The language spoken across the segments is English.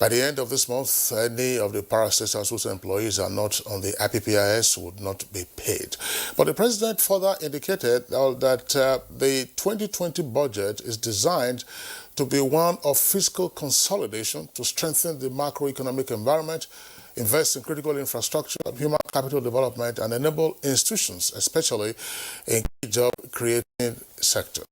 By the end of this month, any of the parastatals whose employees are not on the IPPIS would not be paid. But the president further indicated that the 2020 budget is designed to be one of fiscal consolidation to strengthen the macroeconomic environment, invest in critical infrastructure, human capital development, and enable institutions, especially in key job-creating sectors.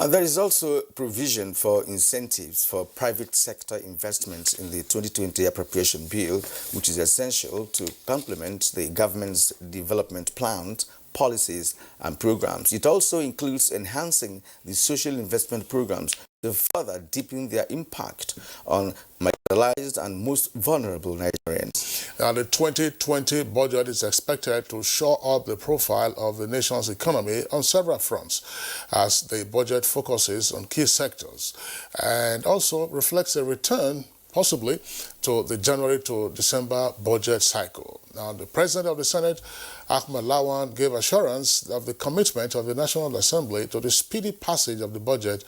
There is also provision for incentives for private sector investments in the 2020 appropriation bill, which is essential to complement the government's development plans, policies, and programs. It also includes enhancing the social investment programs to further deepen their impact on marginalized and most vulnerable Nigerians. Now, the 2020 budget is expected to shore up the profile of the nation's economy on several fronts, as the budget focuses on key sectors and also reflects a return possibly to the January to December budget cycle. Now, the President of the Senate, Ahmed Lawan, gave assurance of the commitment of the National Assembly to the speedy passage of the budget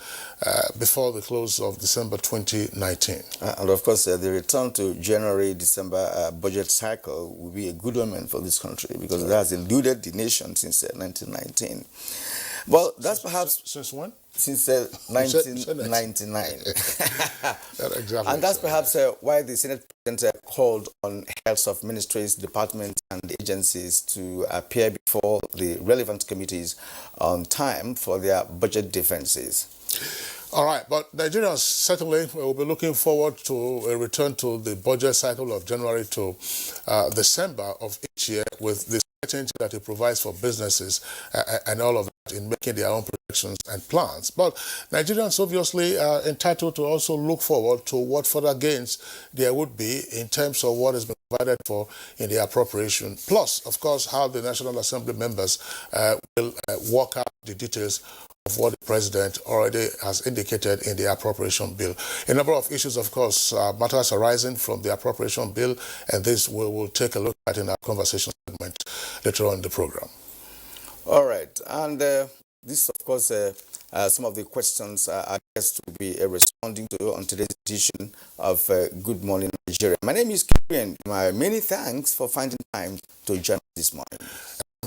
before the close of December 2019. And of course, the return to January-December budget cycle will be a good omen for this country because it has eluded the nation since 1919. Well, that's perhaps... Since when? Since 1999. Exactly. And that's perhaps why the Senate President called on heads of ministries, departments, and agencies to appear before the relevant committees on time for their budget defenses. All right, but Nigerians certainly will be looking forward to a return to the budget cycle of January to December of each year, with the certainty that it provides for businesses and all of that in making their own projections and plans. But Nigerians obviously are entitled to also look forward to what further gains there would be in terms of what has been provided for in the appropriation, plus, of course, how the National Assembly members will work out the details of what the President already has indicated in the appropriation bill. A number of issues, of course, matters arising from the appropriation bill, and this we will take a look at in our conversation segment later on in the program. All right, and this, of course, some of the questions our guests will be responding to on today's edition of Good Morning Nigeria. My name is Nigerian. My many thanks for finding time to join us this morning.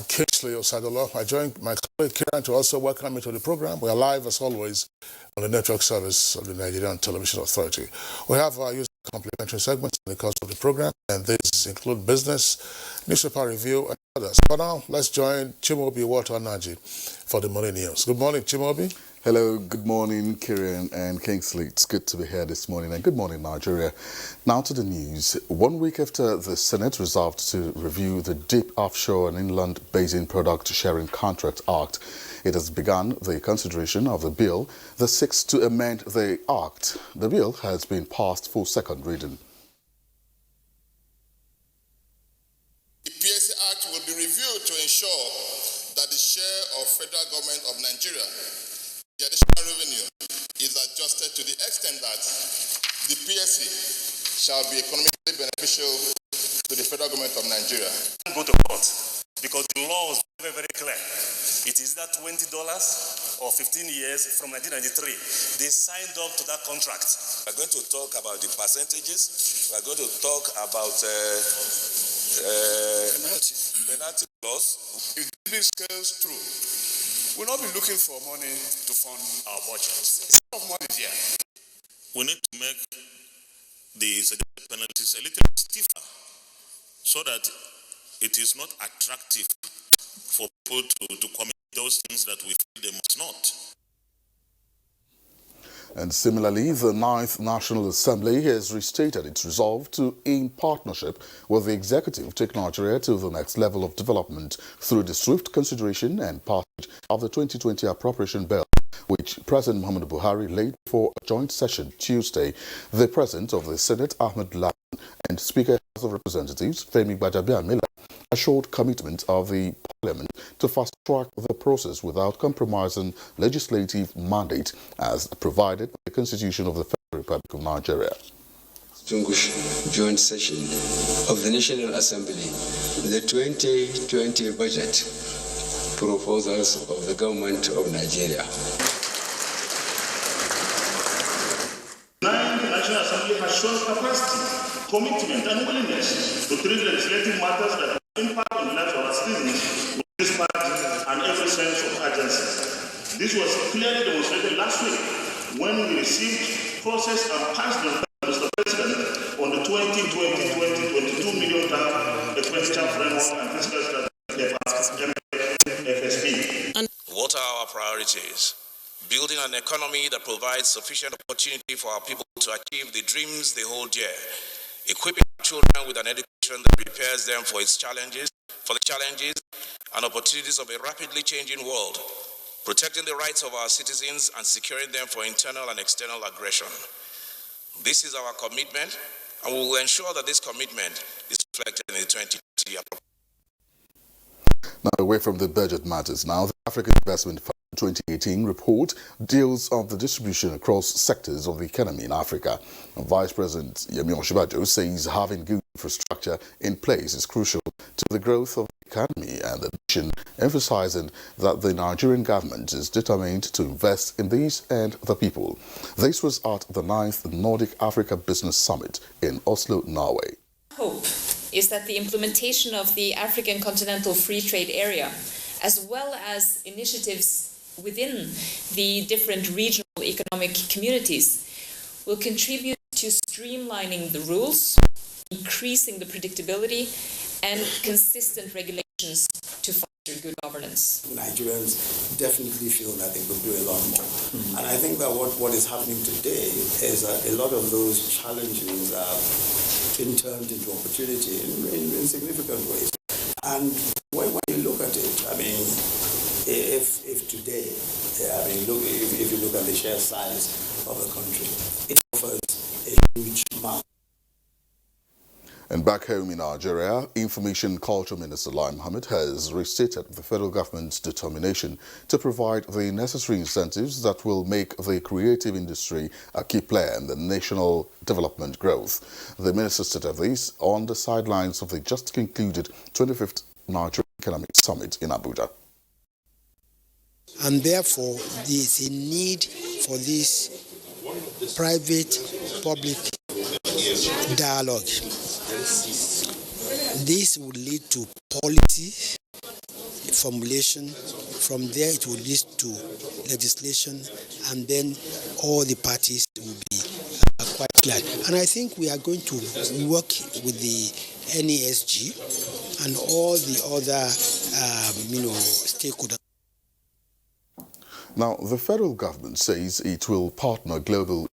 Kingsley Osadolo. I joined my colleague Kieran to also welcome me to the program. We are live, as always, on the network service of the Nigerian Television Authority. We have our usual complimentary segments in the course of the program, and these include business, newspaper review, and others. For now, let's join Chimobi Watanaji for the morning news. Good morning, Chimobi. Hello, good morning, Kieran and Kingsley. It's good to be here this morning, and good morning, Nigeria. Now to the news. 1 week after the Senate resolved to review the Deep Offshore and Inland Basin Product Sharing Contract Act, it has begun the consideration of the bill that seeks to amend the act. The bill has been passed for second reading. The PSC Act will be reviewed to ensure that the share of federal government of Nigeria, the additional revenue, is adjusted to the extent that the PSC shall be economically beneficial to the federal government of Nigeria. Go to court because the law is very, very clear. It is that $20 or 15 years from 1993. They signed up to that contract. We're going to talk about the percentages. We're going to talk about penalty clause. If this goes through, we'll not be looking for money to fund our budgets. A lot of money here. We need to make the suggested penalties a little stiffer so that it is not attractive for people to commit those things that we feel they must not. And similarly, the 9th National Assembly has restated its resolve to, in partnership with the executive, take Nigeria to the next level of development through the swift consideration and passage of the 2020 appropriation bill, which President Muhammadu Buhari laid for a joint session Tuesday. The President of the Senate, Ahmed Lawan, and Speaker of the House of Representatives, Femi Gbajabiamila, assured commitment of the Parliament to fast-track the process without compromising legislative mandate as provided by the Constitution of the Federal Republic of Nigeria. Distinguished joint session of the National Assembly, the 2020 budget proposals of the government of Nigeria. National Assembly has shown capacity, commitment, and willingness to treat legislative matters that impact on the lives of our citizens with dispatch and every sense of urgency. This was clearly demonstrated last week when we received, processed, and passed the Mr. President on the 2020-2022 million-term expenditure framework and fiscal strategy FSP. What are our priorities? Building an economy that provides sufficient opportunity for our people to achieve the dreams they hold dear. Equipping our children with an education that prepares them for the challenges and opportunities of a rapidly changing world. Protecting the rights of our citizens and securing them for internal and external aggression. This is our commitment, and we will ensure that this commitment is reflected in the 2020 appropriation. Now, away from the budget matters now, the African Investment Fund 2018 report deals on the distribution across sectors of the economy in Africa. And Vice President Yemi Osinbajo says having good infrastructure in place is crucial to the growth of the economy and the nation, emphasizing that the Nigerian government is determined to invest in these and the people. This was at the 9th Nordic Africa Business Summit in Oslo, Norway. Hope is that the implementation of the African Continental Free Trade Area, as well as initiatives within the different regional economic communities, will contribute to streamlining the rules, increasing the predictability, and consistent regulations to foster good governance. Nigerians definitely feel that they could do a lot more. And I think that what is happening today is that a lot of those challenges are been turned into opportunity in significant ways. And when you look at it, I mean, if today, if you look at the sheer size of the country, it offers a huge amount. And back home in Nigeria, Information Culture Minister Lai Mohammed has restated the federal government's determination to provide the necessary incentives that will make the creative industry a key player in the national development growth. The minister stated this on the sidelines of the just concluded 25th Nigerian Economic Summit in Abuja. And therefore, there is a need for this private-public dialogue. This will lead to policy formulation. From there, it will lead to legislation, and then all the parties will be quite clear. And I think we are going to work with the NESG and all the other, stakeholders. Now, the federal government says it will partner global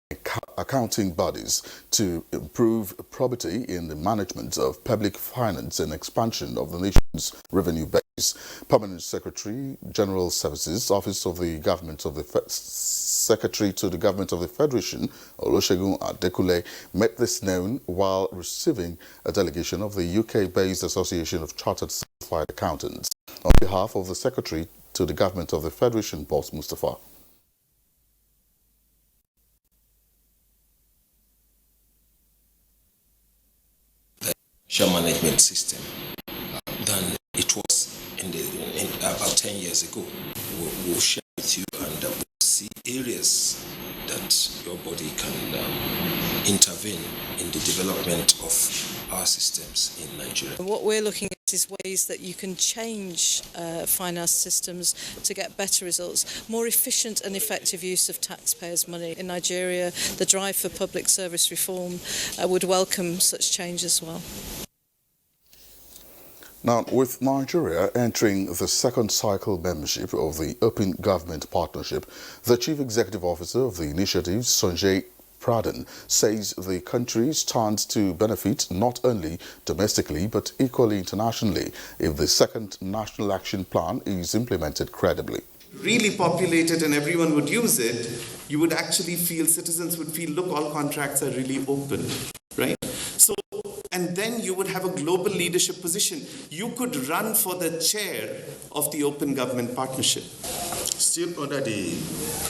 accounting bodies to improve probity in the management of public finance and expansion of the nation's revenue base. Permanent Secretary, General Services, Office of the Government of the Secretary to the Government of the Federation, Olusegun Adekule, made this known while receiving a delegation of the UK-based Association of Chartered Certified Accountants. On behalf of the Secretary to the Government of the Federation, Boss Mustafa. Share management system than it was about 10 years ago. We'll share with you, and we'll see areas that your body can intervene in the development of our systems in Nigeria. What we're looking at is ways that you can change finance systems to get better results, more efficient and effective use of taxpayers' money. In Nigeria, the drive for public service reform would welcome such change as well. Now, with Nigeria entering the second cycle membership of the Open Government Partnership, the Chief Executive Officer of the initiative, Sanjay Pradhan, says the country stands to benefit not only domestically but equally internationally if the second National Action Plan is implemented credibly. Really populated and everyone would use it, you would actually feel, citizens would feel, look, all contracts are really open, right? So, and then you would have a global leadership position. You could run for the chair of the Open Government Partnership. Still under the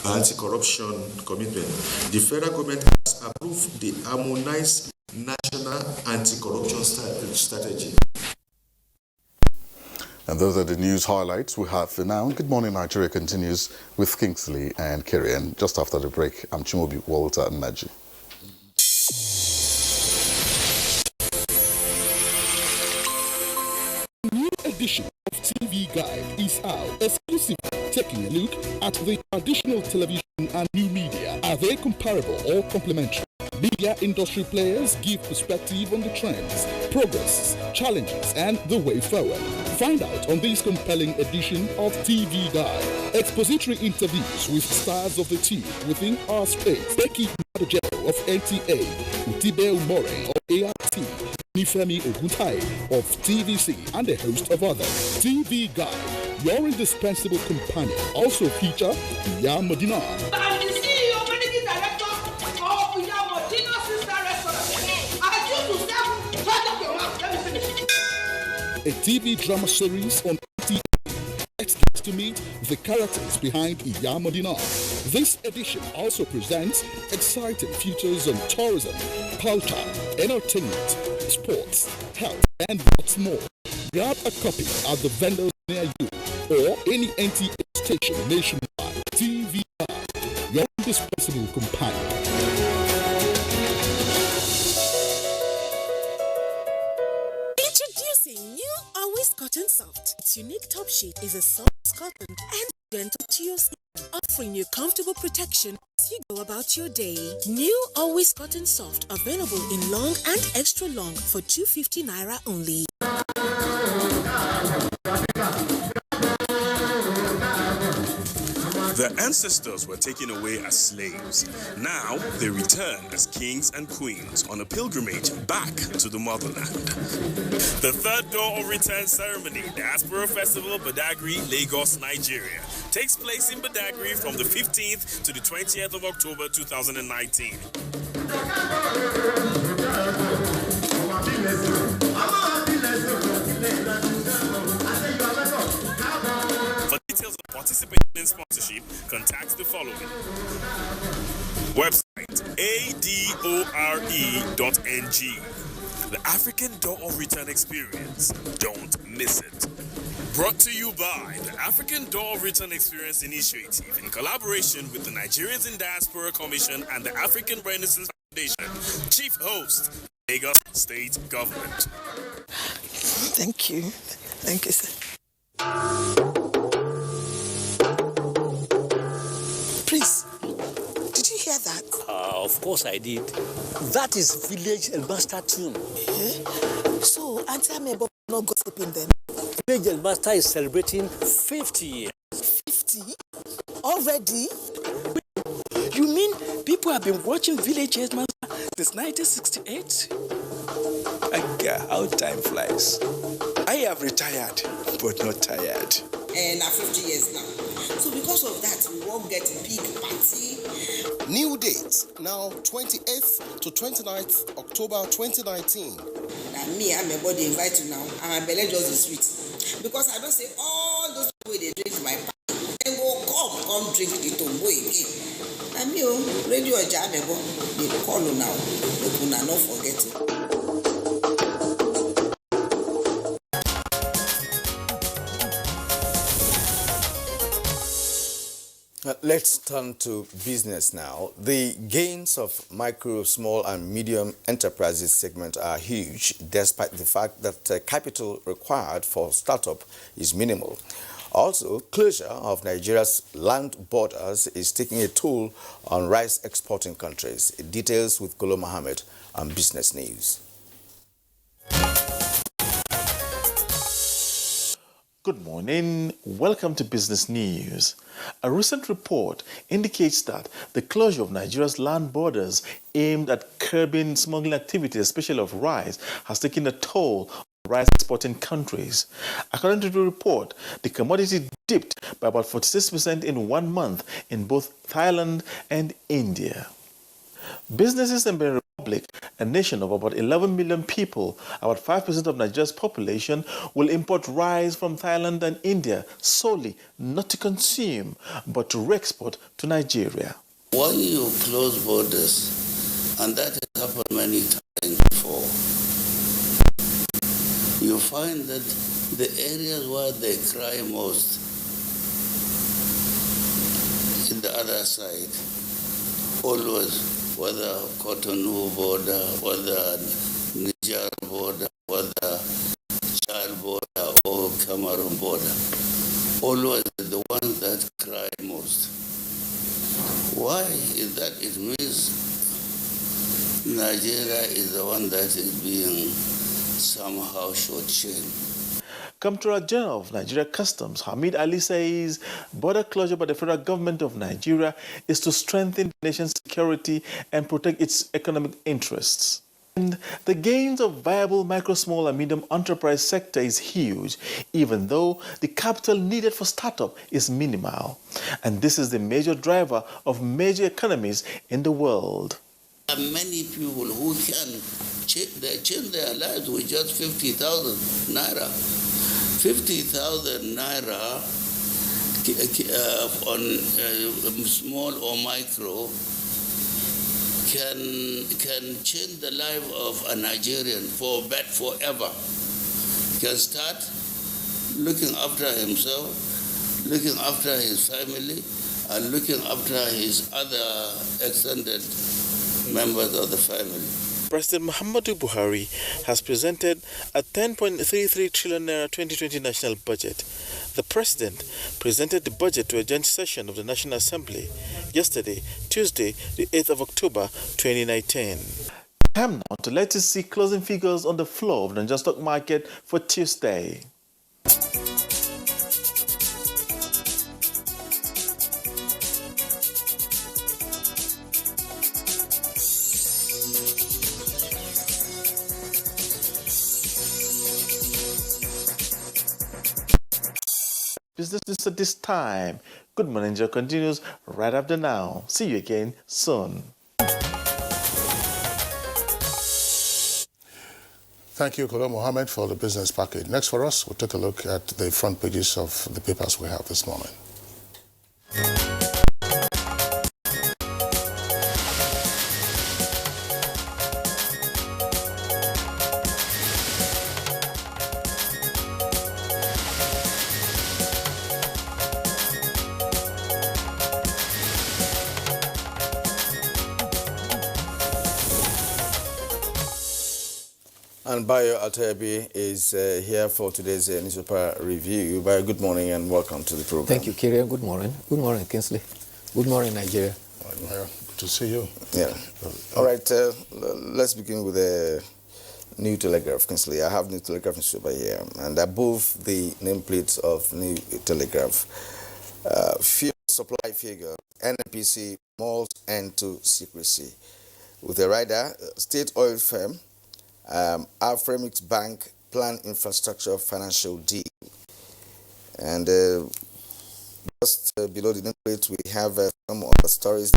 anti-corruption commitment, the federal government has approved the harmonized national anti-corruption strategy. And those are the news highlights we have for now. Good Morning Nigeria continues with Kingsley and Kerry. And just after the break, I'm Chimobi Walter Naji. edition of TV Guide is out, exclusively taking a look at the traditional television and new media. Are they comparable or complementary? Media industry players give perspective on the trends, progress, challenges, and the way forward. Find out on this compelling edition of TV Guide. Expository interviews with stars of the team within our space. Becky Madojero of NTA, Utibe Umore of ART, Nifemi Oguntai of TVC, and a host of others. TV Guide, your indispensable companion. Also feature Iya Medina. I'm the CEO, managing director of Iya Medina Sister Restaurant. I choose to serve. Shut up your mouth. Let me finish. A TV drama series on NTA. Let's get to meet the characters behind Iya Medina. This edition also presents exciting features on tourism, culture, entertainment, sports, health, and lots more. Grab a copy at the vendors near you or any NTA station nationwide. TV Guide, your indispensable companion. Introducing new Always Cotton Soft. Its unique top sheet is a soft cotton and gentle to your skin, offering you comfortable protection as you go about your day. New Always Cotton Soft, available in long and extra long for 250 naira only. Their ancestors were taken away as slaves. Now they return as kings and queens on a pilgrimage back to the motherland. The third door of return ceremony, Diaspora Festival, Badagry, Lagos, Nigeria, takes place in Badagry from the 15th to the 20th of October 2019. For details of participation and sponsorship, contact the following. Website adore.ng. The African Door of Return Experience. Don't miss it. Brought to you by the African Door of Return Experience Initiative in collaboration with the Nigerians in Diaspora Commission and the African Renaissance Foundation. Chief host, Lagos State Government. Thank you. Thank you, sir. Please, did you hear that? Of course I did. That is village Elmaster tune. So, Auntie Amebo not gossiping then? Village Elmaster is celebrating 50 years. 50? Already? You mean people have been watching Village Elmaster since 1968? How time flies. I have retired, but not tired. And 50 years now. So because of that, we won't get a big party. New date, now 28th to 29th October 2019. And me, I'm a body invite you now. And my belly just is sweet. Because I don't say all those people they drink my party. And go come drink the tombo again. And me, radio jam, they call you now. They could not forget it. Let's turn to business now. The gains of micro, small and medium enterprises segment are huge, despite the fact that capital required for startup is minimal. Also, closure of Nigeria's land borders is taking a toll on rice exporting countries. Details with Golo Mohammed on Business News. Good morning. Welcome to Business News. A recent report indicates that the closure of Nigeria's land borders aimed at curbing smuggling activities, especially of rice, has taken a toll on rice exporting countries. According to the report, the commodity dipped by about 46% in 1 month in both Thailand and India. Businesses in Benin Republic, a nation of about 11 million people, about 5% of Nigeria's population, will import rice from Thailand and India solely not to consume, but to re-export to Nigeria. When you close borders, and that has happened many times before, you find that the areas where they cry most in the other side, always, whether Cotonou border, whether Niger border, whether Chad border or border always the ones that cry most. Why is that? It means Nigeria is the one that is being somehow shortchanged. Comptroller General of Nigeria Customs, Hamid Ali, says border closure by the federal government of Nigeria is to strengthen the nation's security and protect its economic interests. And the gains of viable micro, small and medium enterprise sector is huge, even though the capital needed for startup is minimal. And this is the major driver of major economies in the world. There are many people who can change their lives with just 50,000 naira. 50,000 naira on small or micro can change the life of a Nigerian forever. He can start looking after himself, looking after his family, and looking after his other extended members of the family. President Muhammadu Buhari has presented a 10.33 trillion naira 2020 national budget. The president presented the budget to a joint session of the National Assembly yesterday, Tuesday, the 8th of October 2019. Time now to let us see closing figures on the floor of the Nigerian stock market for Tuesday. Business news at this time. Good Morning Nigeria continues right after now. See you again soon. Thank you, Kola Mohammed, for the business package. Next for us, we'll take a look at the front pages of the papers we have this morning. And Bayo Altayabi is here for today's newspaper review. Bayo, good morning and welcome to the program. Thank you, Kirian. Good morning. Good morning, Kingsley. Good morning, Nigeria. Bayo, good to see you. Yeah. All right, let's begin with the New Telegraph, Kingsley. I have New Telegraph newspaper here, and above the nameplate of New Telegraph, fuel supply figure, NNPC malls end to secrecy. With a rider, state oil firm, Afremix Bank plan infrastructure financial deal. And just below the nameplate, we have some other stories.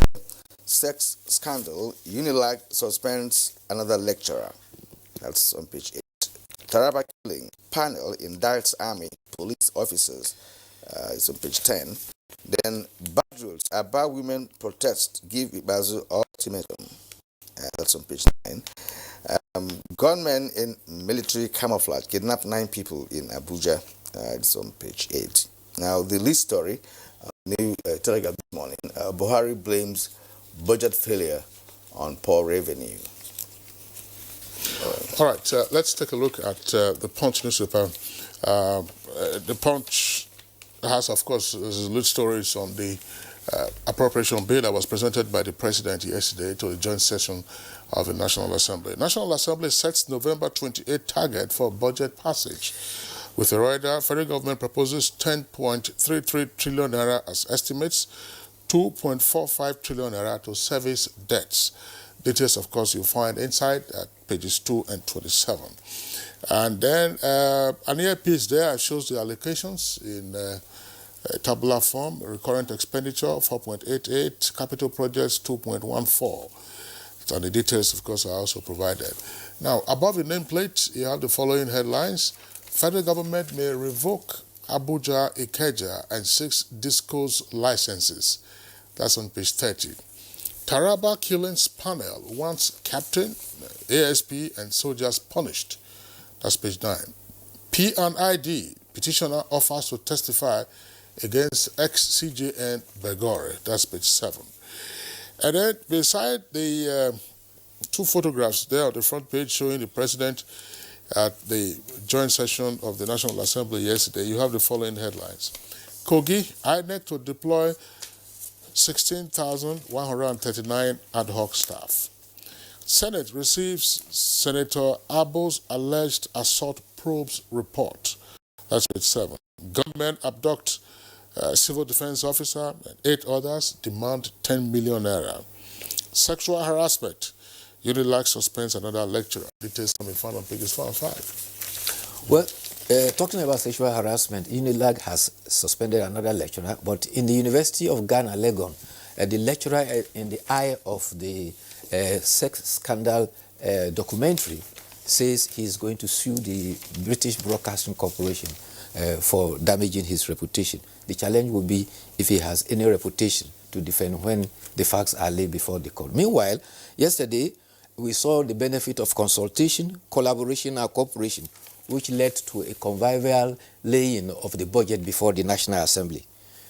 Sex scandal, Unilag suspends another lecturer. That's on page 8. Taraba killing, panel indicts army, police officers. It's on page 10. Then bad rules, Aba women protest, give Ibazu ultimatum. That's on page 9. Gunmen in military camouflage kidnapped 9 people in Abuja. It's on page 8. Now, the lead story, New Telegraph this morning, Buhari blames budget failure on poor revenue. All right, let's take a look at the Punch newspaper. The Punch has, of course, lead stories on the appropriation bill that was presented by the president yesterday to the joint session of the National Assembly. National Assembly sets November 28 target for budget passage. With the rider, federal government proposes 10.33 trillion naira as estimates, 2.45 trillion naira to service debts. Details, of course, you'll find inside at pages 2 and 27. And then an earpiece there shows the allocations in tabular form. Recurrent expenditure 4.88, capital projects 2.14. And the details, of course, are also provided. Now, above the nameplate, you have the following headlines. Federal government may revoke Abuja, Ikeja, and 6 discos licenses. That's on page 30. Taraba killings panel wants captain, ASP, and soldiers punished. That's page 9. P&ID, petitioner offers to testify against ex-CJN Begore. That's page 7. And then beside the 2 photographs there on the front page showing the president at the joint session of the National Assembly yesterday, you have the following headlines. Kogi, INEC to deploy 16,139 ad hoc staff. Senate receives Senator Abo's alleged assault probes report. That's page 7. Government abduct civil defense officer and 8 others, demand 10 million naira. Sexual harassment. Unilag suspends another lecturer. Details can be found on pages 4 and 5. Well, talking about sexual harassment, Unilag has suspended another lecturer, but in the University of Ghana, Legon, the lecturer in the eye of the sex scandal documentary says he's going to sue the British Broadcasting Corporation for damaging his reputation. The challenge will be if he has any reputation to defend when the facts are laid before the court. Meanwhile, yesterday, we saw the benefit of consultation, collaboration, and cooperation, which led to a convivial laying of the budget before the National Assembly.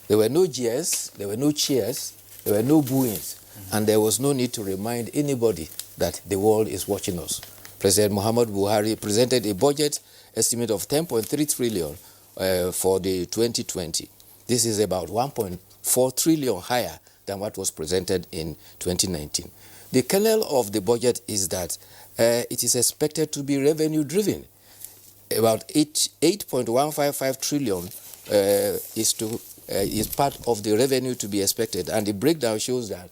There were no jeers, there were no cheers, there were no booings, and there was no need to remind anybody that the world is watching us. President Muhammad Buhari presented a budget estimate of 10.3 trillion for the 2020. This is about 1.4 trillion higher than what was presented in 2019. The kernel of the budget is that it is expected to be revenue-driven. About 8.155 trillion is part of the revenue to be expected, and the breakdown shows that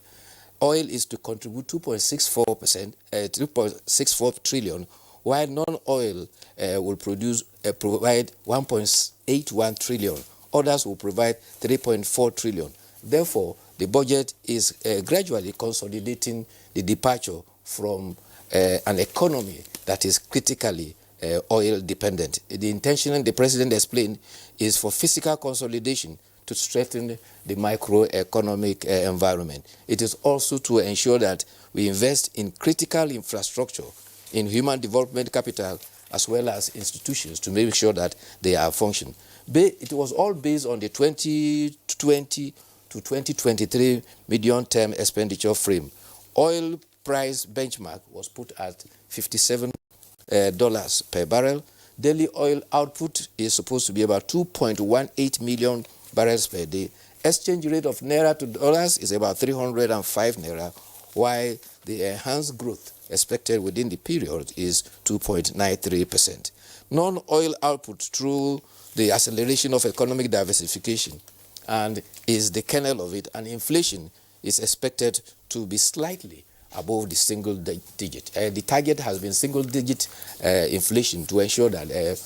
oil is to contribute 2.64 trillion, while non-oil will provide 1.81 trillion. Others will provide 3.4 trillion. Therefore, the budget is gradually consolidating the departure from an economy that is critically oil dependent. The intention, the president explained, is for fiscal consolidation to strengthen the microeconomic environment. It is also to ensure that we invest in critical infrastructure, in human development capital, as well as institutions to make sure that they are functioning. It was all based on the 2020 to 2023 medium-term expenditure frame. Oil price benchmark was put at $57 per barrel. Daily oil output is supposed to be about 2.18 million barrels per day. Exchange rate of naira to dollars is about 305 naira, while the enhanced growth expected within the period is 2.93%. Non-oil output through the acceleration of economic diversification and is the kernel of it, and inflation is expected to be slightly above the single digit. The target has been single digit inflation to ensure that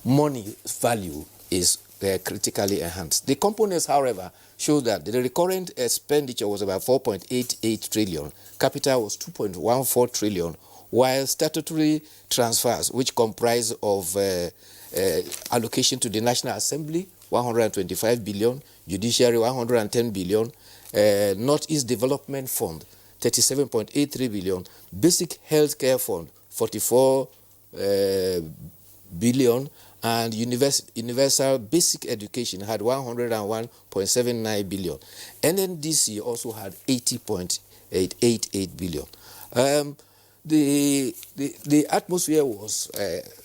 money value is critically enhanced. The components, however, show that the recurrent expenditure was about 4.88 trillion, capital was 2.14 trillion, while statutory transfers, which comprise of allocation to the National Assembly, 125 billion, Judiciary, 110 billion, Northeast Development Fund, 37.83 billion, Basic Healthcare Fund, 44 billion, and Universal Basic Education had 101.79 billion. NNDC also had 80.888 billion. The atmosphere was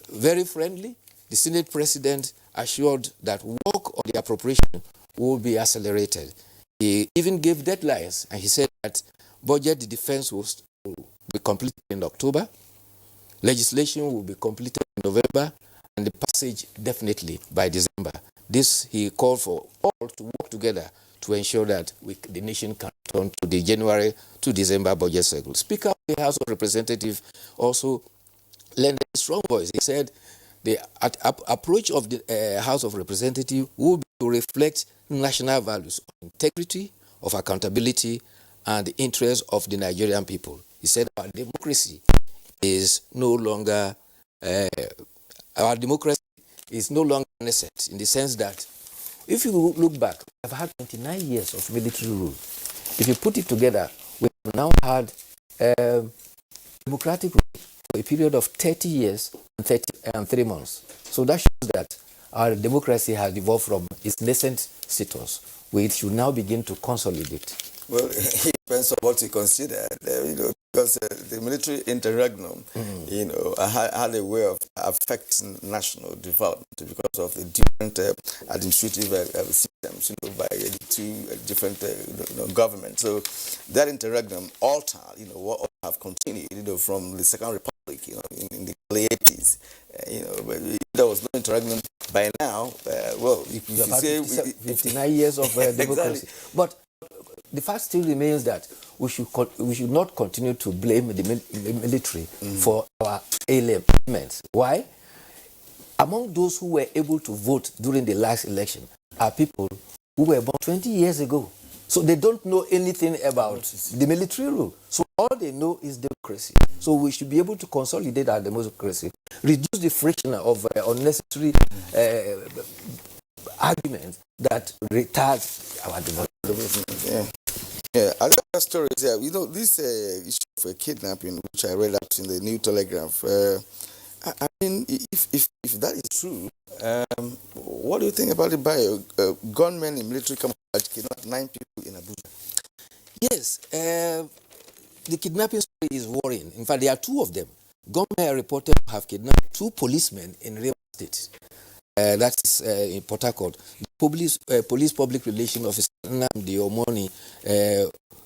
very friendly. The Senate President assured that work on the appropriation will be accelerated. He even gave deadlines, and he said that budget defense will be completed in October, legislation will be completed in November, and the passage definitely by December. This, he called for all to work together to ensure that the nation can turn to the January to December budget cycle. Speaker of the House of Representatives also lent a strong voice. He said the approach of the House of Representatives will be to reflect national values of integrity, of accountability, and the interests of the Nigerian people. He said our democracy is no longer innocent, in the sense that if you look back, we've had 29 years of military rule. If you put it together, we have now had democratic rule for a period of 30 years and 3 months. So that shows that our democracy has evolved from its nascent status, which should now begin to consolidate. Well, it depends on what you consider. because the military interregnum, you know, had a way of affecting national development because of the different administrative systems, you know, by the two different governments. So that interregnum altered, you know, what have continued, you know, from the Second Republic, you know, in the early 80s. You know, but if there was no interregnum by now, well, if you say 59 years of democracy. Exactly. But the fact still remains that we should not continue to blame the military for our ailments. Why? Among those who were able to vote during the last election are people who were born 20 years ago. So they don't know anything about the military rule. So all they know is democracy. So we should be able to consolidate our democracy, reduce the friction of unnecessary arguments that retard our development. Yeah, other stories. Yeah, you know, this issue of kidnapping, which I read out in the New Telegraph. I mean, if that is true, what do you think about it? By gunmen in military camouflage kidnapped 9 people in Abuja. Yes, the kidnapping story is worrying. In fact, there are 2 of them. Gunmen are reported to have kidnapped 2 policemen in Rivers State. That is in Port Harcourt. The police public relations officer Nnamdi Omoni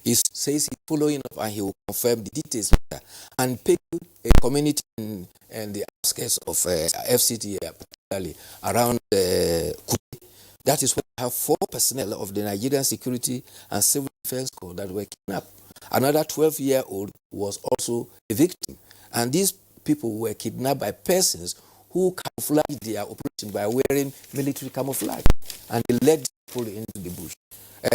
says he's following up and he will confirm the details later. And people, a community in the outskirts of FCT, particularly around Kuti, that is where we have 4 personnel of the Nigerian Security and Civil Defense Corps that were kidnapped. Another 12-year-old was also a victim. And these people were kidnapped by persons who camouflage their operation by wearing military camouflage, and they led people into the bush.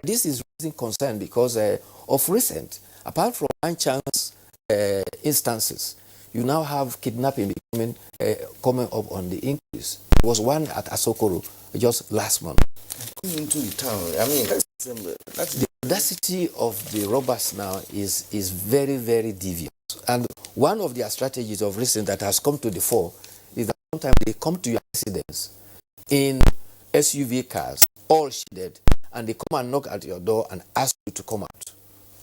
This is raising concern because of recent, apart from one chance instances, you now have kidnapping becoming coming up on the increase. There was one at Asokoro just last month. Coming into the town, I mean, that's the audacity of the robbers now is very, very devious. And one of their strategies of recent that has come to the fore is that sometimes they come to your residence in SUV cars, all shaded, and they come and knock at your door and ask you to come out.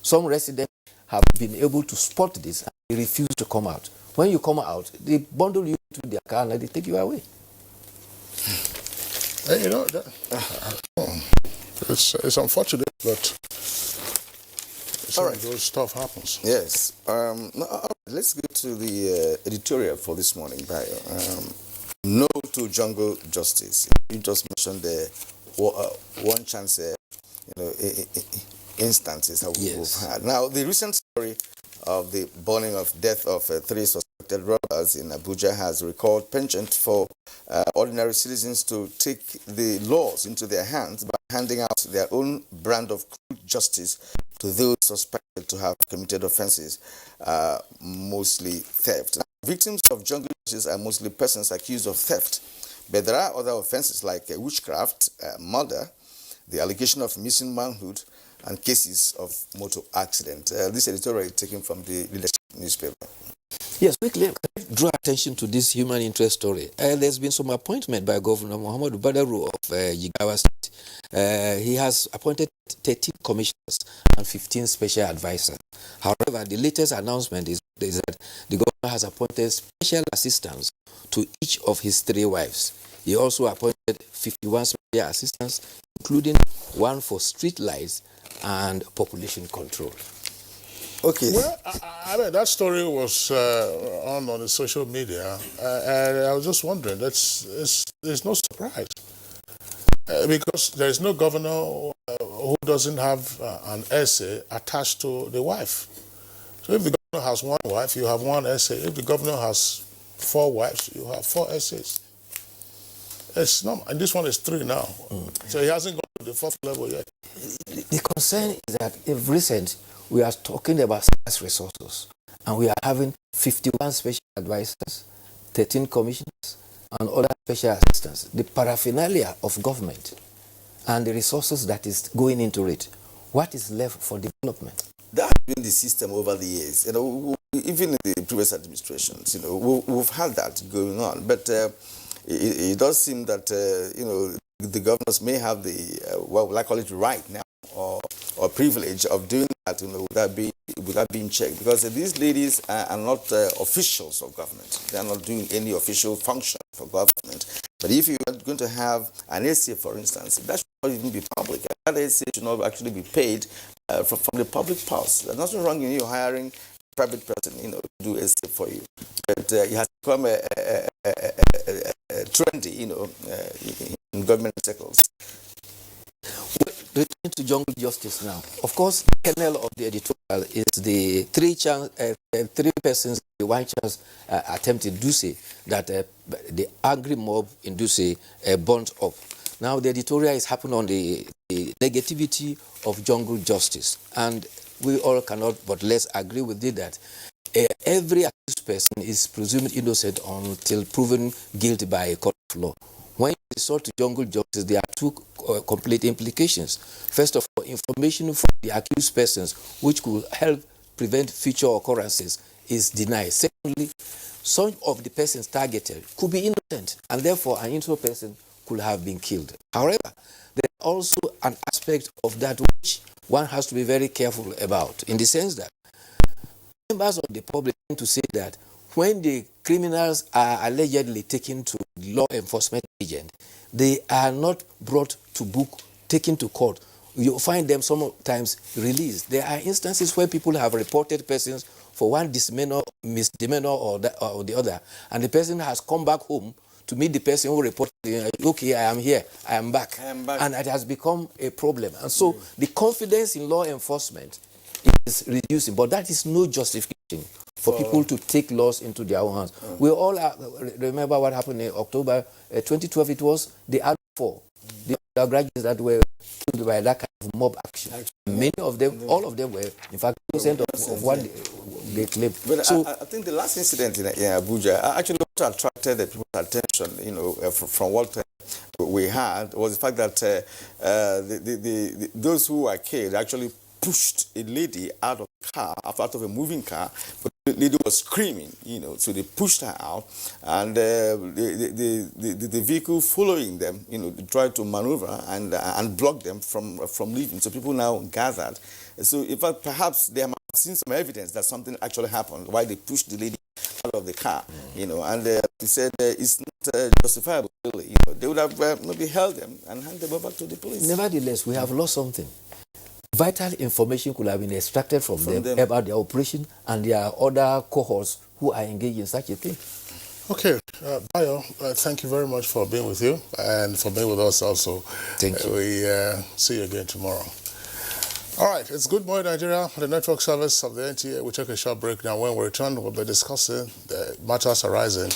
Some residents have been able to spot this and they refuse to come out. When you come out, they bundle you into their car and they take you away. You know, it's unfortunate, but some of those stuff happens. Yes. Let's go to the editorial for this morning. No to jungle justice. You just mentioned the one chance, instances that we've had. Now, the recent story of the burning of death of 3 suspected robbers in Abuja has recalled penchant for ordinary citizens to take the laws into their hands by handing out their own brand of cruel justice to those suspected to have committed offenses, mostly theft. Now, victims of jungle justice are mostly persons accused of theft, but there are other offenses like witchcraft, murder, the allegation of missing manhood, and cases of motor accident. This editorial is taken from the Leadership newspaper. Yes, quickly, draw attention to this human interest story. There's been some appointment by Governor Muhammad Badaru of Jigawa State. He has appointed 13 commissioners and 15 special advisors. However, the latest announcement is that the governor has appointed special assistants to each of his 3 wives. He also appointed 51 special assistants, including one for street lights and population control. Okay. Well, I mean, that story was on the social media, and I was just wondering, there's no surprise. Because there is no governor who doesn't have an essay attached to the wife. So if the governor has 1 wife, you have 1 essay. If the governor has 4 wives, you have 4 essays. It's not, and this one is 3 now. So he hasn't gone to the 4th level yet. The concern is that if recent, we are talking about scarce resources, and we are having 51 special advisors, 13 commissioners, and other special assistants. The paraphernalia of government and the resources that is going into it. What is left for development? That has been the system over the years. Even in the previous administrations, we've had that going on. But it does seem that the governors may have the what will I call it right now or privilege of doing that, without being checked? Because these ladies are not officials of government. They are not doing any official function for government. But if you are going to have an essay, for instance, that should not even be public. That essay should not actually be paid from the public purse. There's nothing wrong in you hiring a private person, to do essay for you. But it has become a trendy, in government circles. Returning to jungle justice now. Of course, the kernel of the editorial is the three persons, the one chance attempt in Duse that the angry mob in Duse burnt up. Now, the editorial is happening on the negativity of jungle justice. And we all cannot but let's agree with it that every accused person is presumed innocent until proven guilty by a court of law. When you resort to jungle justice, there are two complete implications. First of all, information from the accused persons, which could help prevent future occurrences, is denied. Secondly, some of the persons targeted could be innocent, and therefore an innocent person could have been killed. However, there's also an aspect of that which one has to be very careful about, in the sense that members of the public tend to say that when the criminals are allegedly taken to law enforcement agent, they are not brought to book, taken to court. You find them sometimes released. There are instances where people have reported persons for one misdemeanor or the other, and the person has come back home to meet the person who reported, okay, I am here, I am back. And it has become a problem. And so the confidence in law enforcement is reducing, but that is no justification for people to take laws into their own hands. We all remember what happened in October 2012. It was the other four, the undergraduates that were killed by that kind of mob action. Many of them, all of them were, in fact, innocent of what they claimed. But so, I think the last incident in Abuja actually what attracted the people's attention, from what we had, was the fact that those who were killed actually pushed a lady out of the car, out of a moving car, but the lady was screaming, so they pushed her out, and the vehicle following them, tried to maneuver and block them from leaving. So people now gathered. So in fact, perhaps they have seen some evidence that something actually happened while they pushed the lady out of the car, and they said it's not justifiable, really. They would have maybe held them and handed them over to the police. Nevertheless, we have lost something. Vital information could have been extracted from them about their operation and their other cohorts who are engaged in such a thing. Okay, Bayo, thank you very much for being with you and for being with us also. Thank you. We see you again tomorrow. All right, it's Good Morning Nigeria, the network service of the NTA. We'll take a short break now. When we return, we'll be discussing the matters arising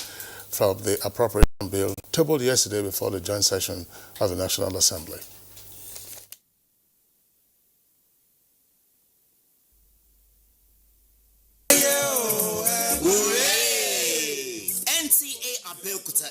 from the appropriation bill tabled yesterday before the joint session of the National Assembly.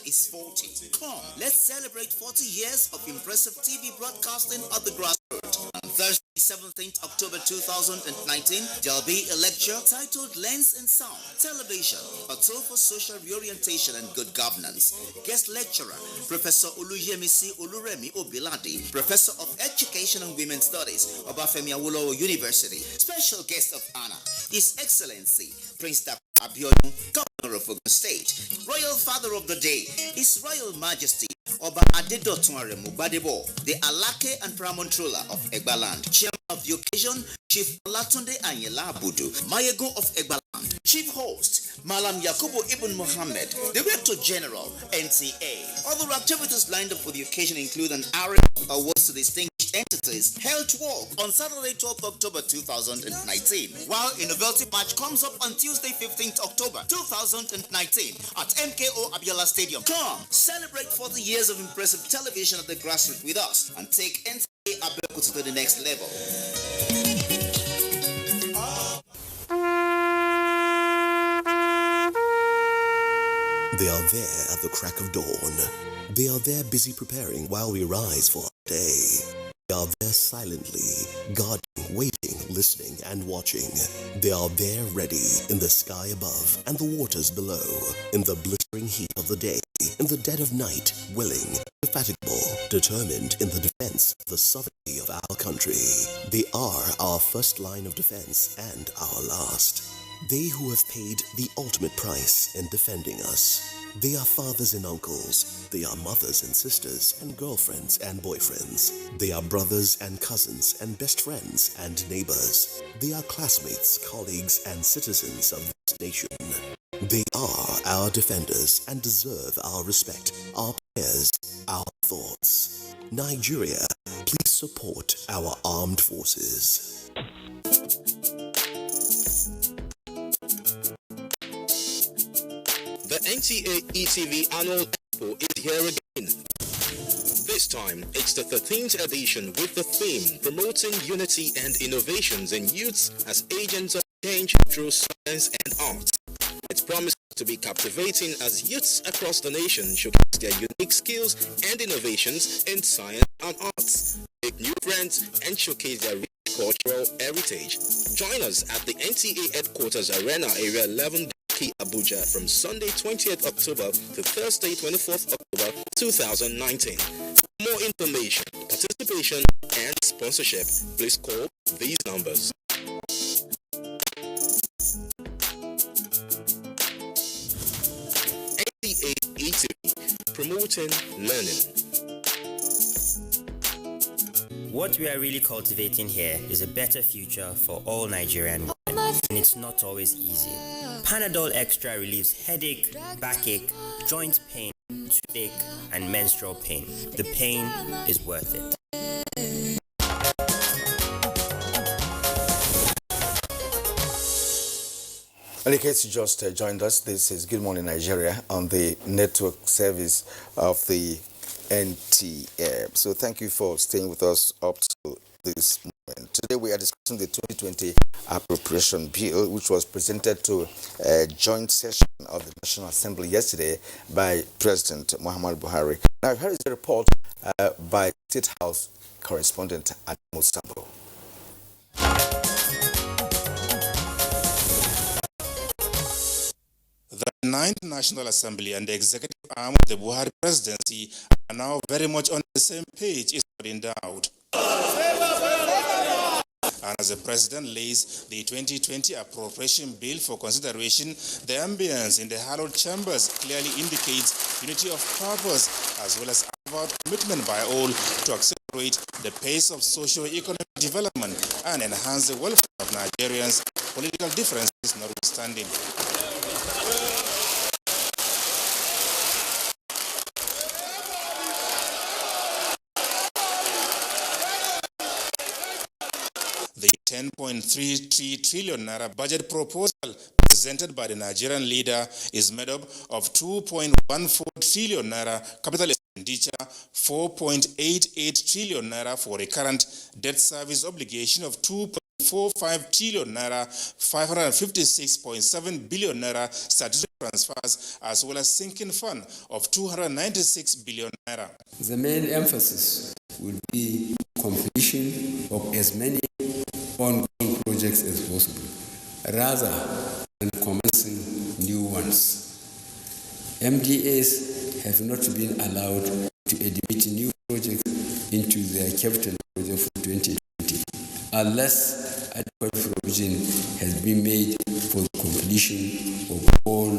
Is 40. Come, let's celebrate 40 years of impressive TV broadcasting at the grassroots. On Thursday, 17th October 2019, there'll be a lecture titled Lens and Sound Television, a tool for social reorientation and good governance. Guest lecturer, Professor Oluyemisi Oluremi Obiladi, Professor of Education and Women's Studies, Obafemi Awolowo University. Special guest of honor, His Excellency Prince Dr. Abiodun, Governor of Ogun State. Royal Father of the Day, His Royal Majesty Oba Adedotun Aremu Gbadebo, the Alake and Paramount ruler of Egbaland. Chairman of the occasion, Chief Olatunde Anyela Abudu, Mayego of Egbaland. Chief host, Malam Yakubu Ibn Mohammed, Director General, NTA. Other activities lined up for the occasion include an array of awards to distinguished entities held to walk on Saturday, 12th October 2019, while a novelty match comes up on Tuesday, 15th October 2019 at MKO Abiola Stadium. Come, celebrate 40 years of impressive television at the grassroots with us and take NTA Abeokuta to the next level. They are there at the crack of dawn. They are there busy preparing while we rise for our day. They are there silently, guarding, waiting, listening, and watching. They are there ready in the sky above and the waters below, in the blistering heat of the day, in the dead of night, willing to indefatigable, determined in the defense of the sovereignty of our country. They are our first line of defense and our last. They who have paid the ultimate price in defending us. They are fathers and uncles. They are mothers and sisters and girlfriends and boyfriends. They are brothers and cousins and best friends and neighbors. They are classmates, colleagues, and citizens of this nation. They are our defenders and deserve our respect, our prayers, our thoughts. Nigeria, please support our armed forces. The NTA ETV Annual Expo is here again. This time, it's the 13th edition with the theme Promoting Unity and Innovations in Youths as Agents of Change through Science and Art. It's promised to be captivating as youths across the nation showcase their unique skills and innovations in science and arts, make new friends, and showcase their rich cultural heritage. Join us at the NTA Headquarters Arena, Area 11, Abuja, from Sunday 20th October to Thursday 24th October 2019. For more information, participation, and sponsorship, please call these numbers. NTA ETV, promoting learning. What we are really cultivating here is a better future for all Nigerian women, and it's not always easy. Panadol Extra relieves headache, backache, joint pain, toothache, and menstrual pain. The pain is worth it. In case you just joined us, this is Good Morning Nigeria on the network service of the NTA. So thank you for staying with us up to this moment. Today we are discussing the 2020 Appropriation Bill, which was presented to a joint session of the National Assembly yesterday by President Muhammadu Buhari. Now here is a report by State House correspondent Adamu Sambo. The 9th National Assembly and the executive arm of the Buhari presidency are now very much on the same page, is not in doubt. And as the president lays the 2020 appropriation bill for consideration, the ambience in the hallowed chambers clearly indicates unity of purpose as well as avowed commitment by all to accelerate the pace of socio-economic development and enhance the welfare of Nigerians, political differences notwithstanding. The 10.33 trillion naira budget proposal presented by the Nigerian leader is made up of 2.14 trillion naira capital expenditure, 4.88 trillion naira for the current debt service obligation of 2.45 trillion naira, 556.7 billion naira statutory transfers, as well as sinking fund of 296 billion naira. The main emphasis will be completion of as many ongoing projects as possible, rather than commencing new ones. MDAs have not been allowed to admit new projects into their capital budget for 2020, unless adequate provision has been made for the completion of all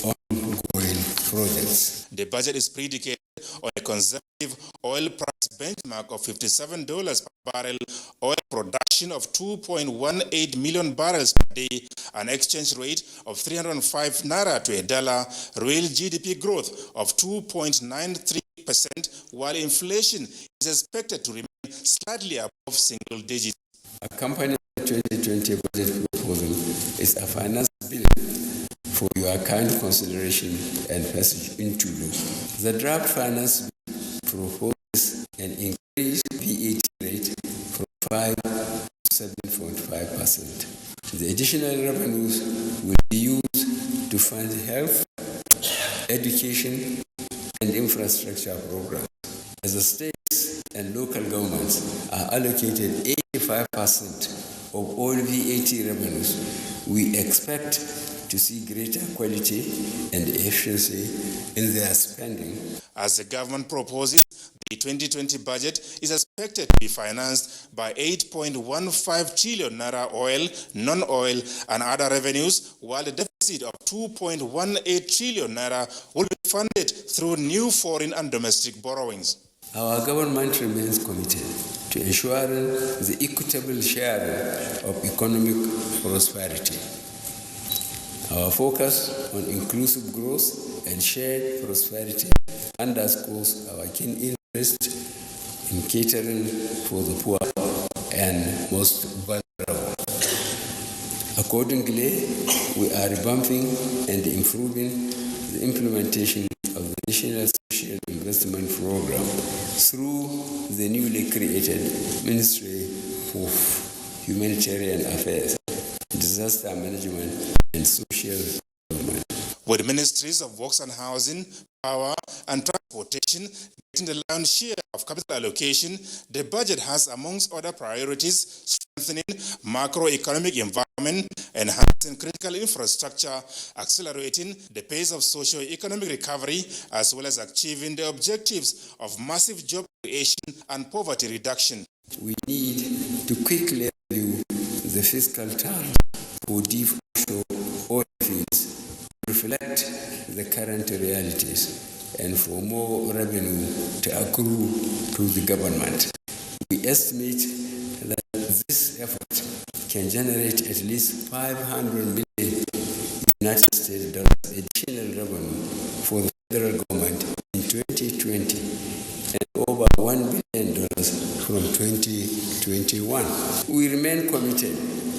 ongoing projects. The budget is predicated on a conservative oil price benchmark of $57 per barrel, oil production of 2.18 million barrels per day, an exchange rate of 305 naira to a dollar, real GDP growth of 2.93%, while inflation is expected to remain slightly above single digits. Accompanying the 2020 budget proposal is a finance bill for your kind consideration and passage into law. The draft finance bill proposes an increased VAT rate from 5 to 7.5%. The additional revenues will be used to fund health, education, and infrastructure programs. As the states and local governments are allocated 85% of all VAT revenues, we expect to see greater quality and efficiency in their spending. As the government proposes The 2020 budget is expected to be financed by 8.15 trillion naira oil, non-oil and other revenues, while the deficit of 2.18 trillion naira will be funded through new foreign and domestic borrowings. Our government remains committed to ensuring the equitable sharing of economic prosperity. Our focus on inclusive growth and shared prosperity underscores our keen interest in catering for the poor and most vulnerable. Accordingly, we are revamping and improving the implementation of the National Social Investment Program through the newly created Ministry of Humanitarian Affairs, Disaster Management and Social Development. With ministries of works and housing, power and transportation getting the lion's share of capital allocation, the budget has, amongst other priorities, strengthening macroeconomic environment, enhancing critical infrastructure, accelerating the pace of socio-economic recovery, as well as achieving the objectives of massive job creation and poverty reduction. We need to quickly review the fiscal terms for deep offshore oil fields to reflect the current realities and for more revenue to accrue to the government. We estimate that this effort can generate at least 500 million United States dollars additional revenue for the federal government in 2020 and over $1 billion from 2021. We remain committed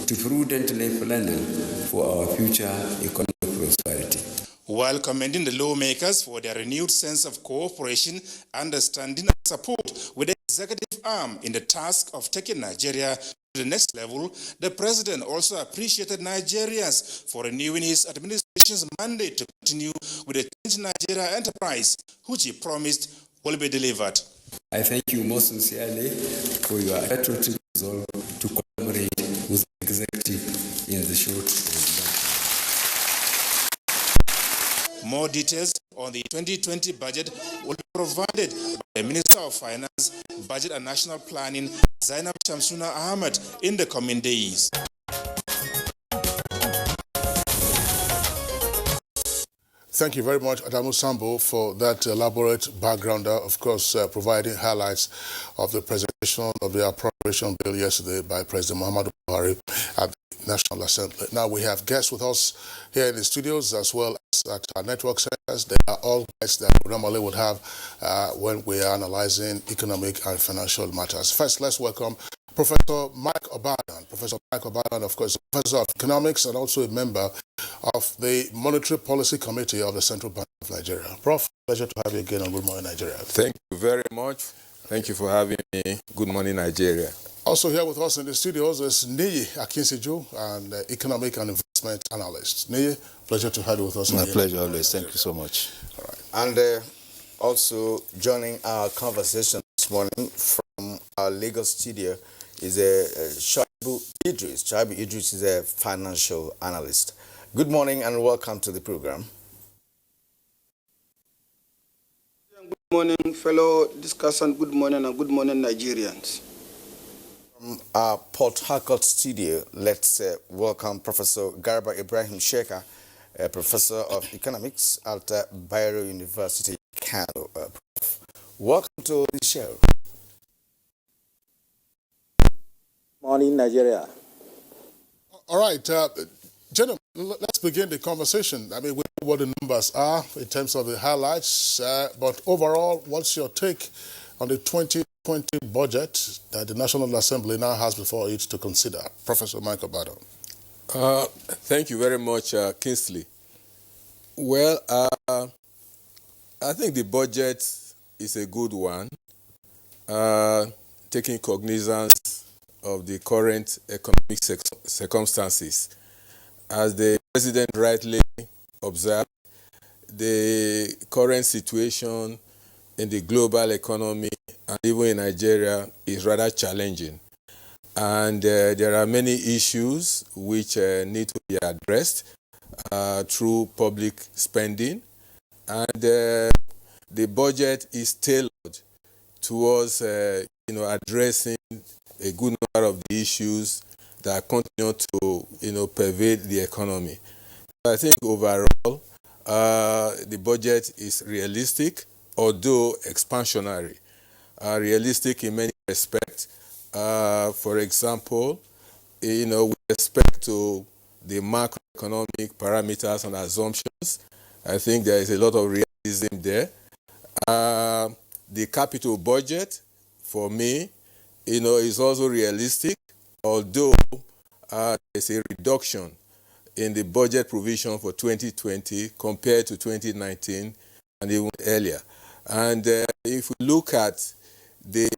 to prudently planning for our future economic prosperity. While commending the lawmakers for their renewed sense of cooperation, understanding and support with the executive arm in the task of taking Nigeria to the next level, the president also appreciated Nigerians for renewing his administration's mandate to continue with the Change Nigeria enterprise, which he promised will be delivered. I thank you most sincerely for your patriotic resolve to collaborate with the executive in the short and long term. More details on the 2020 budget will be provided by the Minister of Finance, Budget and National Planning, Zainab Shamsuna Ahmed, in the coming days. Thank you very much, Adamu Sambo, for that elaborate backgrounder, of course, providing highlights of the presentation of the appropriation bill yesterday by President Muhammadu Buhari at the National Assembly. Now, we have guests with us here in the studios as well as at our network centers. They are all guests that we normally would have when we are analyzing economic and financial matters. First, let's welcome Professor Mike Obadan. Professor Mike Obadan, of course, Professor of Economics and also a member of the Monetary Policy Committee of the Central Bank of Nigeria. Prof, pleasure to have you again on Good Morning Nigeria. Thank you very much. Thank you for having me. Good Morning Nigeria. Also here with us in the studios is Niyi Akinsiju, an economic and investment analyst. Niyi, pleasure to have you with us. My pleasure always. Thank you so much. All right. And also joining our conversation this morning from our Lagos studio is Shaibu Idris. Shaibu Idris is a financial analyst. Good morning and welcome to the program. Good morning, fellow discussant. Good morning and good morning, Nigerians. From our Port Harcourt studio, let's welcome Professor Garba Ibrahim Sheka, a professor of economics at Bayero University, Kano. Welcome to the show. Morning, Nigeria. All right, gentlemen, let's begin the conversation. I mean, we know what the numbers are in terms of the highlights, but overall, what's your take on the 2020 budget that the National Assembly now has before it to consider? Professor Michael Obadan. Thank you very much, Kingsley. Well, I think the budget is a good one, taking cognizance of the current economic circumstances. As the President rightly observed, the current situation in the global economy and even in Nigeria is rather challenging. And there are many issues which need to be addressed through public spending. And the budget is tailored towards addressing a good number of the issues that continue to pervade the economy. I think overall the budget is realistic, although expansionary. Realistic in many respects. For example, with respect to the macroeconomic parameters and assumptions, I think there is a lot of realism there. The capital budget, for me, is also realistic, although there's a reduction in the budget provision for 2020 compared to 2019 and even earlier. And if we look at the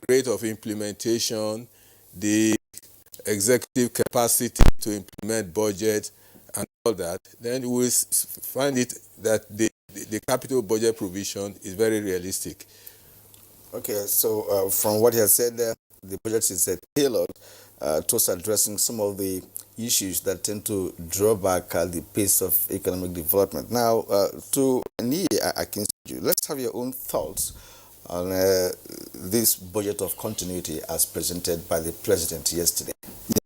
rate of implementation, the executive capacity to implement budget and all that, then we find it that the capital budget provision is very realistic. Okay, so from what you have said there, the budget is tailored towards addressing some of the issues that tend to draw back the pace of economic development. Now, to Ni Akinseju, let's have your own thoughts on this budget of continuity as presented by the president yesterday.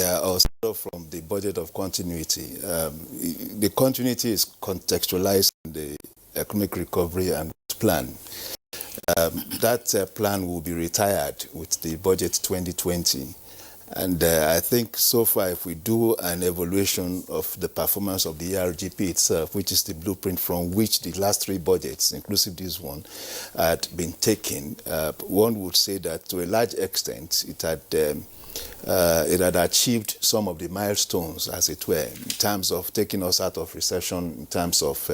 Yeah, I'll start off from the budget of continuity. The continuity is contextualized in the economic recovery and plan. That plan will be retired with the budget 2020. And I think so far, if we do an evaluation of the performance of the ERGP itself, which is the blueprint from which the last three budgets, inclusive this one, had been taken, one would say that to a large extent it had achieved some of the milestones, as it were, in terms of taking us out of recession, in terms of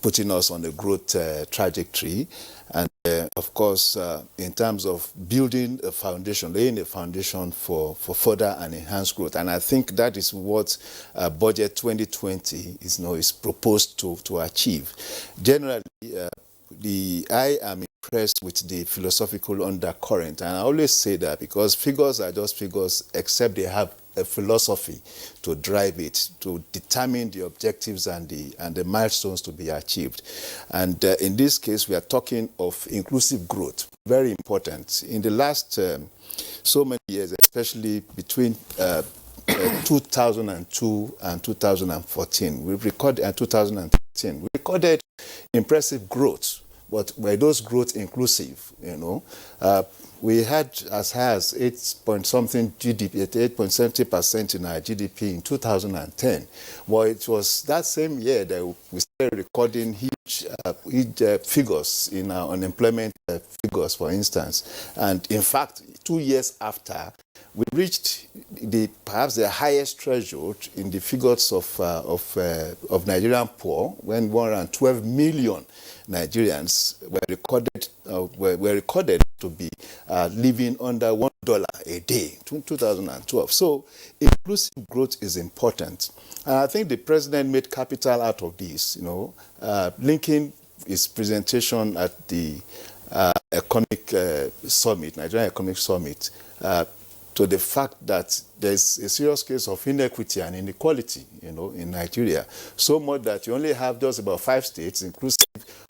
putting us on a growth trajectory, and of course, in terms of building a foundation, laying a foundation for further and enhanced growth. And I think that is what Budget 2020 is proposed to achieve. Generally, I am impressed with the philosophical undercurrent, and I always say that because figures are just figures, except they have a philosophy to drive it, to determine the objectives and the milestones to be achieved. And in this case, we are talking of inclusive growth, very important. In the last so many years, especially between 2002 and 2014, we recorded 2013, we recorded impressive growth. But were those growth inclusive? We had as high as 8-point-something GDP, 8.70% in our GDP in 2010. Well, it was that same year that we started recording huge figures in our unemployment figures, for instance. And in fact, 2 years after, we reached perhaps the highest threshold in the figures of Nigerian poor, when 112 million Nigerians were recorded to be living under $1 a day in 2012. So inclusive growth is important. And I think the president made capital out of this, linking his presentation at the economic summit, Nigerian Economic Summit, to the fact that there's a serious case of inequity and inequality, in Nigeria. So much that you only have just about 5 states, inclusive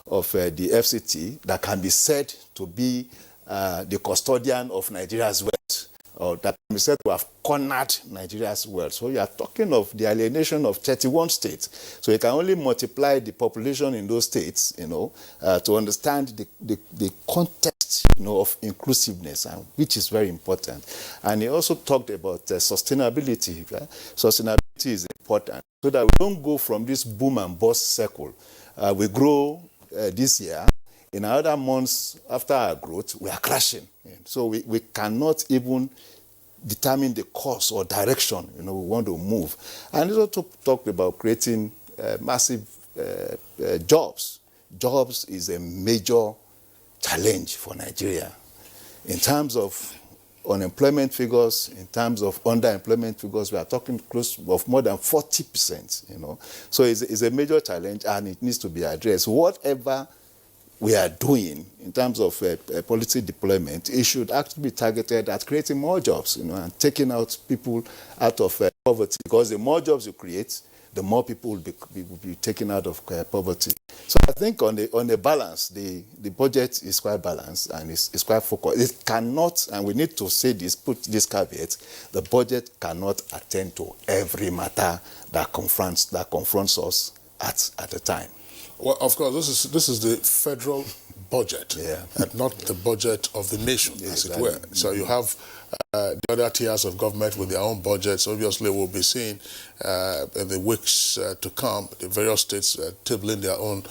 of the FCT, that can be said to be the custodian of Nigeria's wealth, or that can be said to have cornered Nigeria's wealth. So you are talking of the alienation of 31 states. So you can only multiply the population in those states, to understand the context, of inclusiveness, and which is very important. And he also talked about sustainability. Right? Sustainability is important, so that we don't go from this boom and bust circle. We grow this year. In other months after our growth, we are crashing. So we cannot even determine the course or direction we want to move. And he also talked about creating massive jobs. Jobs is a major challenge for Nigeria. In terms of unemployment figures, in terms of underemployment figures, we are talking close of more than 40%. So it's a major challenge, and it needs to be addressed. Whatever we are doing in terms of policy deployment, it should actually be targeted at creating more jobs, and taking out people out of poverty. Because the more jobs you create, the more people will be taken out of poverty. So I think on the balance, the budget is quite balanced and it's quite focused. It cannot, and we need to say this, put this caveat, the budget cannot attend to every matter that confronts us at a time. Well, of course, this is the federal budget, and not the budget of the nation, as it were. So you have the other tiers of government with their own budgets. Obviously, we'll be seeing in the weeks to come, the various states tabling their own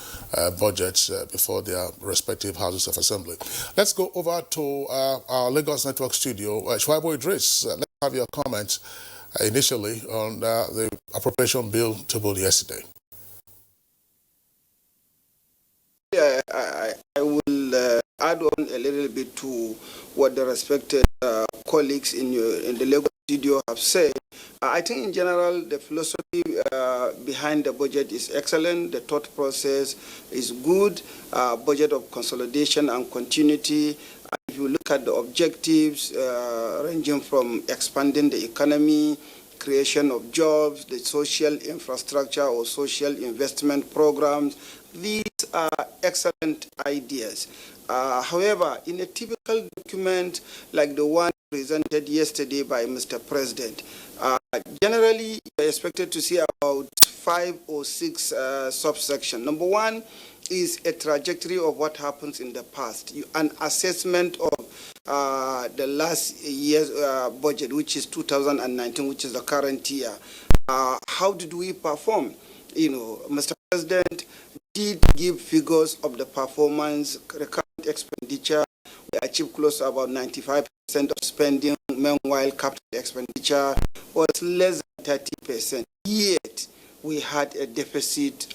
budgets before their respective houses of assembly. Let's go over to our Lagos Network studio. Shwaibu Idris, let's have your comments initially on the appropriation bill tabled yesterday. I will add on a little bit to what the respected colleagues in the Lagos studio have said. I think in general the philosophy behind the budget is excellent. The thought process is good. Budget of consolidation and continuity. If you look at the objectives ranging from expanding the economy, creation of jobs, the social infrastructure or social investment programs, these are excellent ideas. However, in a typical document like the one presented yesterday by Mr. President, generally you're expected to see about 5 or 6 subsections. Number one is a trajectory of what happens in the past, an assessment of the last year's budget, which is 2019, which is the current year. How did we perform? Mr. President did give figures of the performance, recurrent expenditure. We achieved close to about 95% of spending. Meanwhile, capital expenditure was less than 30%. Yet, we had a deficit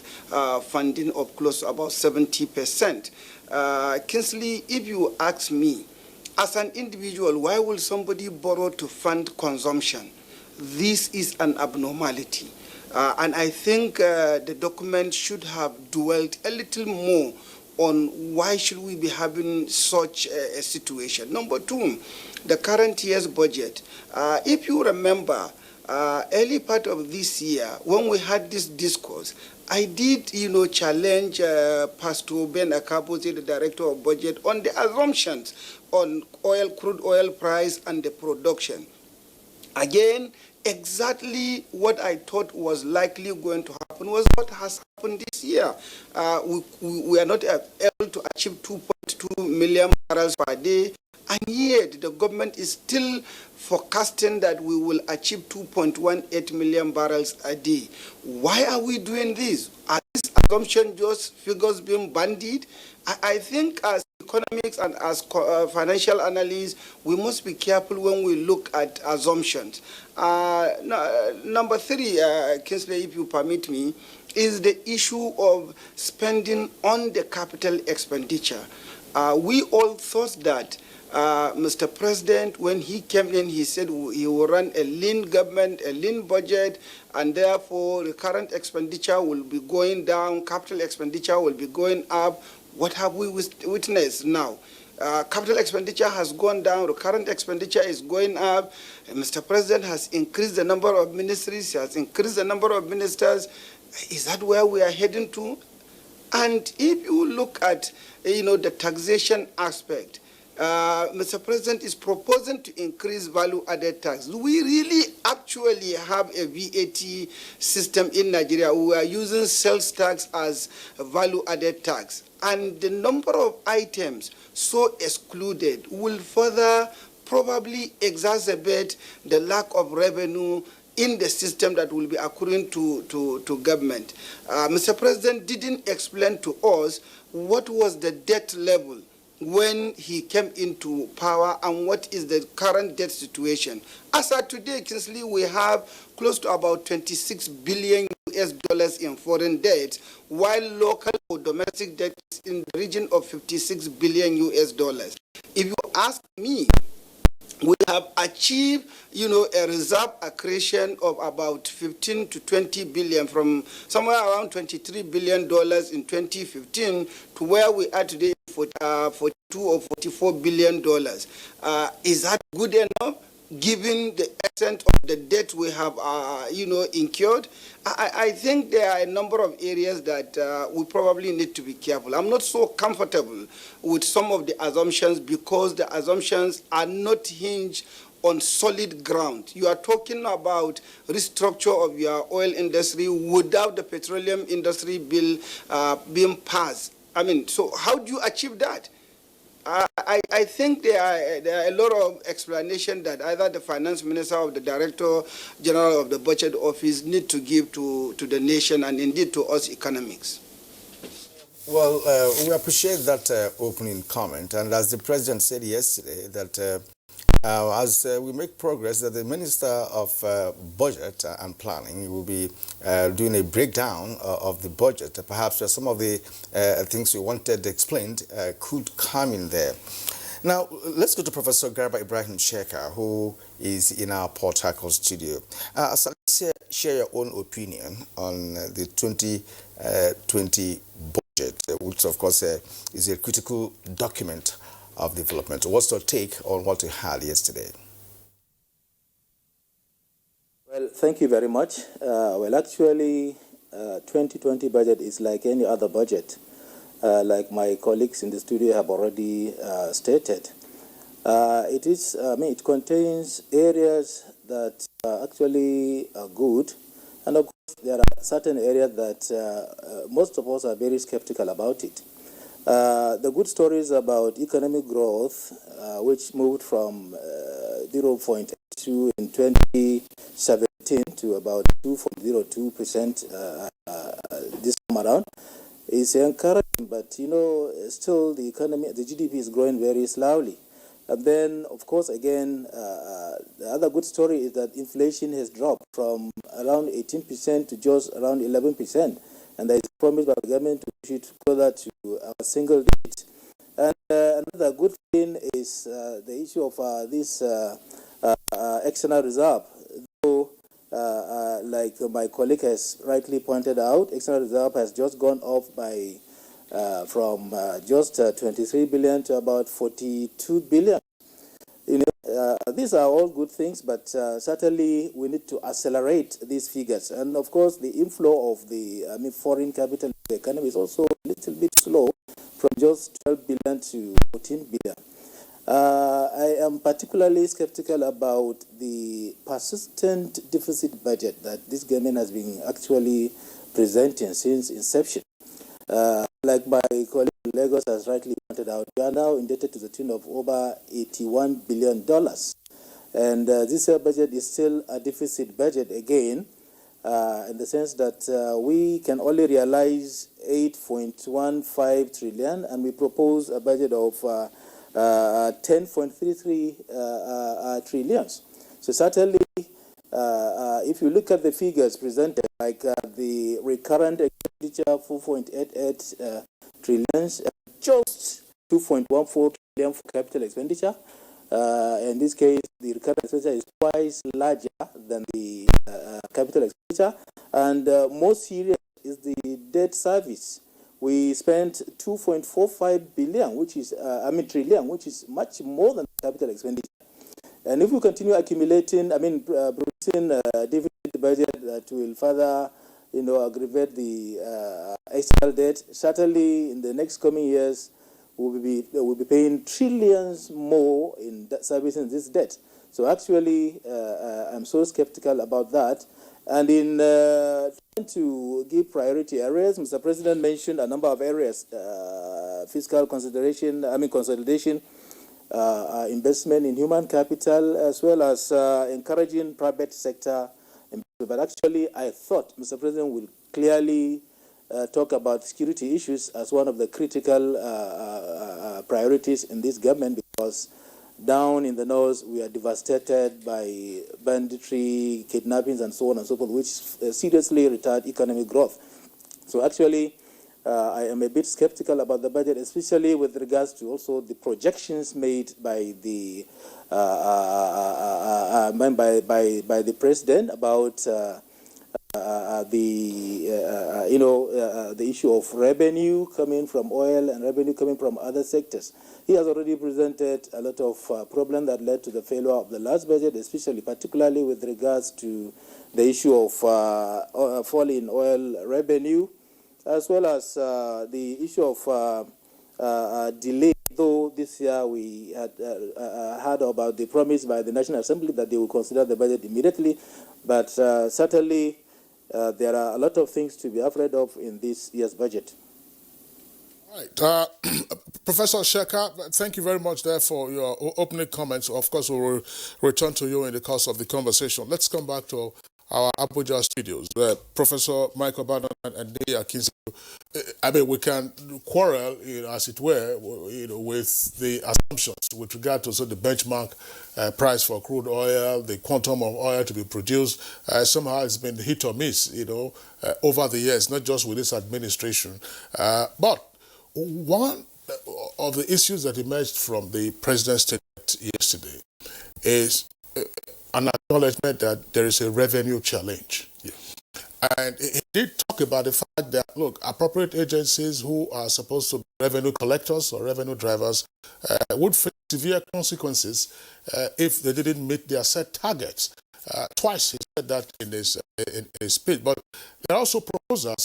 funding of close to about 70%. Kingsley, if you ask me, as an individual, why will somebody borrow to fund consumption? This is an abnormality. And I think the document should have dwelt a little more on why should we be having such a situation. Number two, the current year's budget. If you remember, early part of this year, when we had this discourse, I did, challenge Pastor Ben Akabuzi, the Director of Budget, on the assumptions on crude oil price and the production. Again, exactly what I thought was likely going to happen was what has happened this year. We are not able to achieve 2.2 million barrels per day, and yet the government is still forecasting that we will achieve 2.18 million barrels a day. Why are we doing this? Are these assumptions just figures being bandied? I think as economics and as financial analysts, we must be careful when we look at assumptions. Number three, Kingsley, if you permit me, is the issue of spending on the capital expenditure. We all thought that Mr. President, when he came in, he said he will run a lean government, a lean budget, and therefore the current expenditure will be going down, capital expenditure will be going up. What have we witnessed now? Capital expenditure has gone down, the current expenditure is going up. Mr. President has increased the number of ministries, he has increased the number of ministers. Is that where we are heading to? And if you look at, the taxation aspect, Mr. President is proposing to increase value-added tax. Do we really actually have a VAT system in Nigeria? We are using sales tax as a value-added tax. And the number of items so excluded will further probably exacerbate the lack of revenue in the system that will be accruing to government. Mr. President didn't explain to us what was the debt level when he came into power and what is the current debt situation. As of today, Kingsley, we have close to about 26 billion US dollars in foreign debt, while local or domestic debt is in the region of 56 billion US dollars. If you ask me, we have achieved, a reserve accretion of about 15 to 20 billion from somewhere around $23 billion in 2015 to where we are today, 42 or $44 billion. Is that good enough? given the extent of the debt we have, incurred. I think there are a number of areas that we probably need to be careful. I'm not so comfortable with some of the assumptions because the assumptions are not hinged on solid ground. You are talking about restructure of your oil industry without the petroleum industry bill being passed. I mean, so how do you achieve that? I think there are a lot of explanation that either the finance minister or the director general of the budget office need to give to the nation and indeed to us economics. Well, we appreciate that opening comment, and as the president said yesterday, that as we make progress, that the Minister of Budget and Planning will be doing a breakdown of the budget. Perhaps some of the things we wanted explained could come in there. Now, let's go to Professor Garba Ibrahim Sheka, who is in our Port Harcourt studio. So let's share your own opinion on the 2020 budget, which of course is a critical document of development. What's your take on what you had yesterday? Well, thank you very much. Well, actually, 2020 budget is like any other budget, like my colleagues in the studio have already stated. It contains areas that actually are good, and of course there are certain areas that most of us are very skeptical about it. The good stories about economic growth, which moved from 0.2 in 2017 to about 2.02% this time around, is encouraging. But still the economy, the GDP is growing very slowly. And then, of course, again, the other good story is that inflation has dropped from around 18% to just around 11%. And there is a promise by the government to push it further to a single digit. And another good thing is the issue of this external reserve. Though, like my colleague has rightly pointed out, external reserve has just gone up by from just 23 billion to about 42 billion. These are all good things, but certainly we need to accelerate these figures. And of course, the inflow of the foreign capital in the economy is also a little bit slow, from just 12 billion to 14 billion. I am particularly skeptical about the persistent deficit budget that this government has been actually presenting since inception. Like my colleague in Lagos has rightly pointed out, we are now indebted to the tune of over $81 billion. And this year budget is still a deficit budget again, in the sense that we can only realize 8.15 trillion, and we propose a budget of 10.33 trillions. So certainly, if you look at the figures presented, like the recurrent expenditure 4.88 trillions, just 2.14 trillion for capital expenditure. In this case, the recurrent expenditure is twice larger than the capital expenditure, and most serious is the debt service. We spent 2.45 billion, which is trillion, which is much more than capital expenditure. And if we continue accumulating, producing a deficit budget that will further, aggravate the external debt, certainly in the next coming years, we'll be paying trillions more in servicing this debt. So actually, I'm so skeptical about that. And in trying to give priority areas, Mr. President mentioned a number of areas: fiscal consolidation, investment in human capital, as well as encouraging private sector investment. But actually, I thought Mr. President will clearly talk about security issues as one of the critical priorities in this government, because down in the north we are devastated by banditry, kidnappings, and so on and so forth, which seriously retard economic growth. So actually, I am a bit skeptical about the budget, especially with regards to also the projections made by the by the president about the issue of revenue coming from oil and revenue coming from other sectors. He has already presented a lot of problems that led to the failure of the last budget, especially particularly with regards to the issue of fall in oil revenue, as well as the issue of delay. Though this year we had heard about the promise by the National Assembly that they will consider the budget immediately, but certainly there are a lot of things to be afraid of in this year's budget. Right. Professor Sheka, thank you very much there for your opening comments. Of course, we will return to you in the course of the conversation. Let's come back to our Abuja studios. Professor Michael Bannon and Dee Akinze. I mean, we can quarrel, as it were, with the assumptions with regard to the benchmark price for crude oil, the quantum of oil to be produced. Somehow it's been hit or miss, over the years, not just with this administration. But one of the issues that emerged from the president's statement yesterday is an acknowledgement that there is a revenue challenge. Yeah. And he did talk about the fact that, look, appropriate agencies who are supposed to be revenue collectors or revenue drivers would face severe consequences if they didn't meet their set targets. Twice he said that in his speech. But there are also proposals,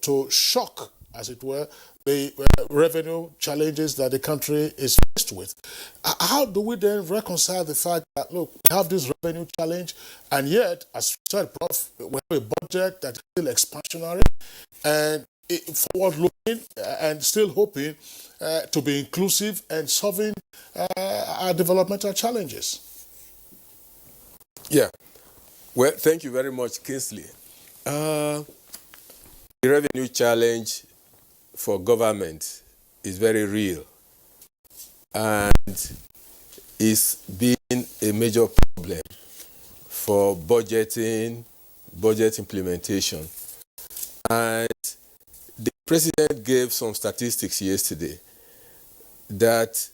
to shock, as it were, the revenue challenges that the country is faced with. How do we then reconcile the fact that, look, we have this revenue challenge, and yet, as you said, Prof, we have a budget that is still expansionary and forward-looking and still hoping to be inclusive and solving our developmental challenges? Yeah. Well, thank you very much, Kingsley. The revenue challenge for government is very real and is being a major problem for budget implementation. And the president gave some statistics yesterday that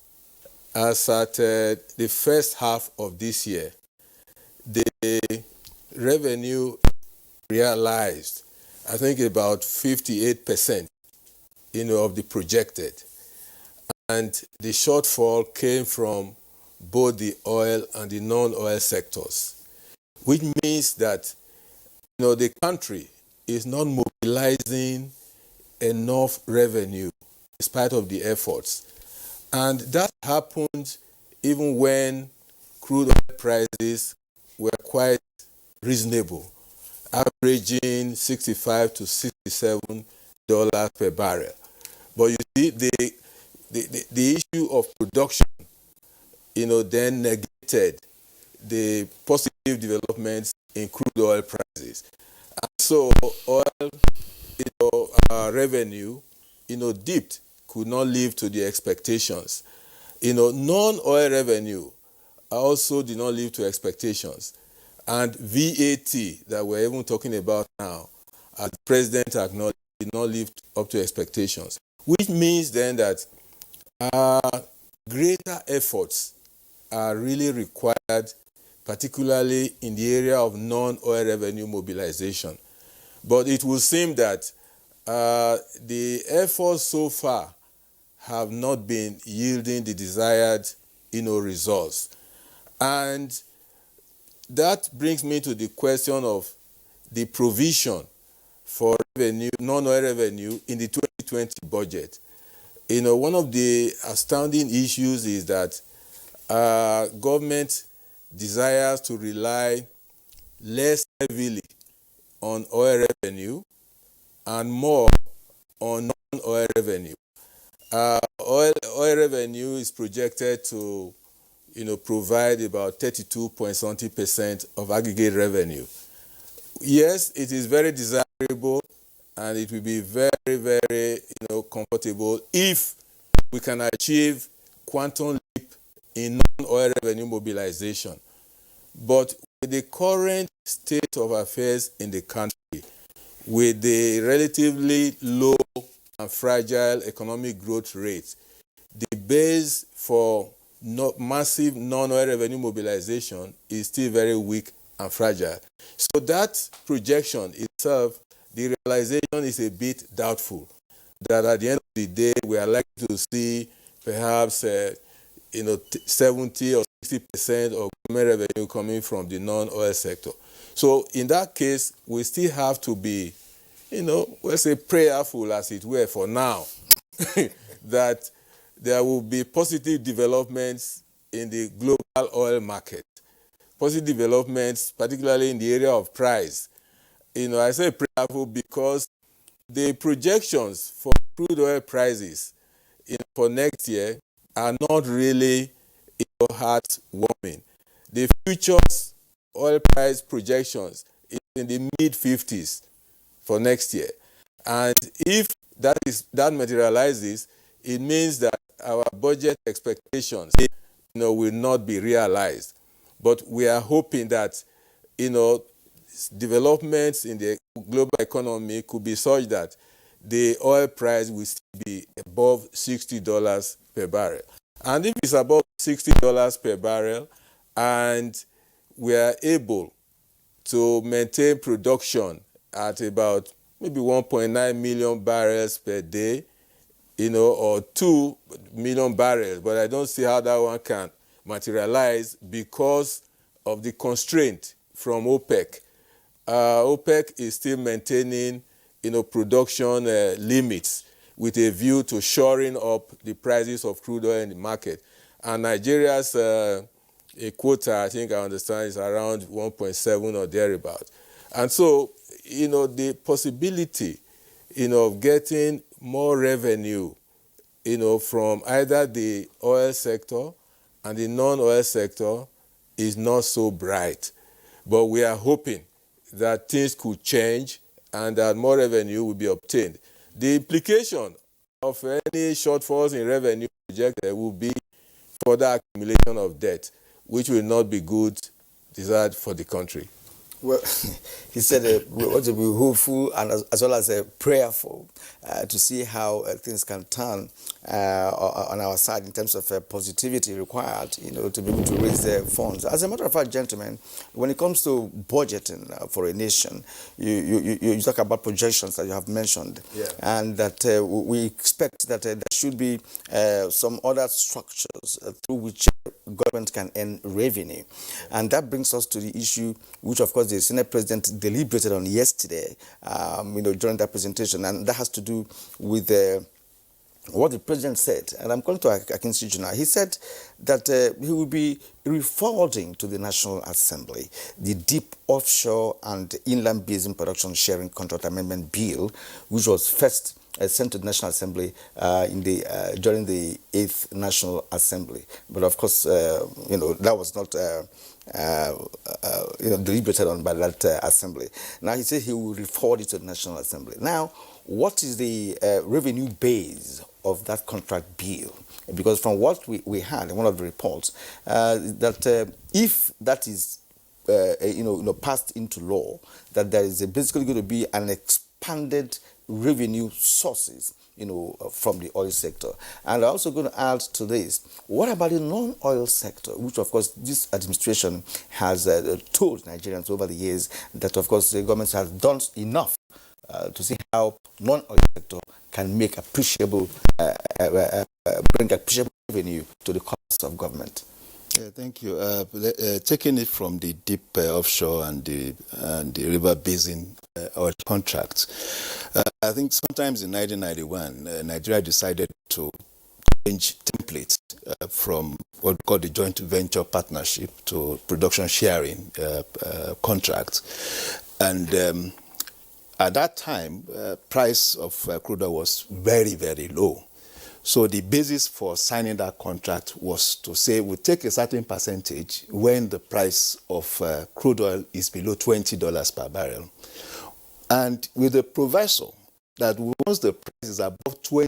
as at the first half of this year, the revenue realized, I think, about 58%, of the projected. And the shortfall came from both the oil and the non-oil sectors, which means that, the country is not mobilizing enough revenue in spite of the efforts. And that happened even when crude oil prices were quite reasonable, averaging $65 to $67 per barrel. But you see, the issue of production, then negated the positive developments in crude oil prices. And so oil, revenue, dipped, could not live to the expectations. Non-oil revenue also did not live to expectations. And VAT that we're even talking about now, as the president acknowledged, did not live up to expectations. Which means then that greater efforts are really required, particularly in the area of non-oil revenue mobilization. But it will seem that the efforts so far have not been yielding the desired, results. And that brings me to the question of the provision for revenue, non-oil revenue in the 2020 budget. One of the astounding issues is that government desires to rely less heavily on oil revenue and more on non-oil revenue. Oil revenue is projected to, provide about 32.something% of aggregate revenue. Yes, it is very desirable and it will be very, very, comfortable if we can achieve quantum leap in non-oil revenue mobilization. But with the current state of affairs in the country, with the relatively low and fragile economic growth rate, the base for massive non-oil revenue mobilization is still very weak and fragile. So that projection is itself, the realization is a bit doubtful. That at the end of the day, we are likely to see perhaps 70 or 60% of government revenue coming from the non-oil sector. So in that case, we still have to be, let's say prayerful, as it were, for now, that there will be positive developments in the global oil market. Positive developments, particularly in the area of price. I say prayerful because the projections for crude oil prices for next year are not really heartwarming. The futures oil price projections is in the mid-50s for next year. And if that materializes, it means that our budget expectations will not be realized. But we are hoping that developments in the global economy could be such that the oil price will still be above $60 per barrel. And if it's above $60 per barrel and we are able to maintain production at about maybe 1.9 million barrels per day, or 2 million barrels, but I don't see how that one can materialize because of the constraint from OPEC. OPEC is still maintaining, production limits with a view to shoring up the prices of crude oil in the market. And Nigeria's a quota, I think I understand, is around 1.7 or thereabout. And so, the possibility, of getting more revenue, from either the oil sector and the non-oil sector is not so bright. But we are hoping that things could change and that more revenue will be obtained. The implication of any shortfalls in revenue projected will be further accumulation of debt, which will not be good desired for the country. Well, he said we ought to be hopeful and as well as prayerful to see how things can turn on our side in terms of positivity required, to be able to raise the funds. As a matter of fact, gentlemen, when it comes to budgeting for a nation, you talk about projections that you have mentioned, and that we expect that there should be some other structures through which government can earn revenue. And that brings us to the issue which, of course, the Senate President deliberated on yesterday, during that presentation, and that has to do with what the President said. And I'm going to Akinci Juna. He said that he will be reforwarding to the National Assembly the Deep Offshore and Inland Basin Production Sharing Contract Amendment Bill, which was first sent to the National Assembly during the 8th National Assembly. But of course, that was not deliberated on by that assembly. Now he said he will reforward it to the National Assembly. Now, what is the revenue base of that contract bill? Because from what we had in one of the reports, that if that is passed into law, that there is basically going to be an expanded revenue sources, from the oil sector. And I'm also going to add to this, what about the non-oil sector, which of course this administration has told Nigerians over the years that of course the government has done enough to see how non-oil sector can make appreciable, bring appreciable revenue to the cost of government. Yeah, thank you. Taking it from the deep offshore and the river basin oil contracts, I think sometimes in 1991, Nigeria decided to change templates from what we call the joint venture partnership to production sharing contracts. And at that time, price of crude oil was very, very low. So the basis for signing that contract was to say we take a certain percentage when the price of crude oil is below $20 per barrel. And with the proviso that once the price is above $20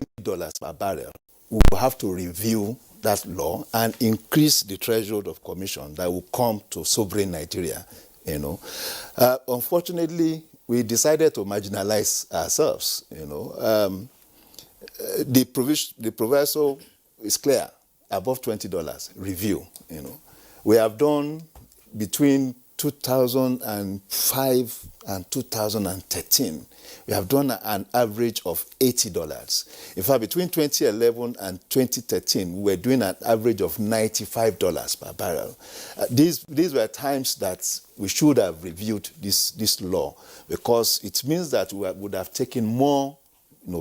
per barrel, we will have to review that law and increase the threshold of commission that will come to sovereign Nigeria. Unfortunately, we decided to marginalize ourselves. The proviso is clear, above $20, review. We have done between 2005 and 2013, we have done an average of $80. In fact, between 2011 and 2013, we were doing an average of $95 per barrel. These were times that we should have reviewed this law, because it means that we would have taken more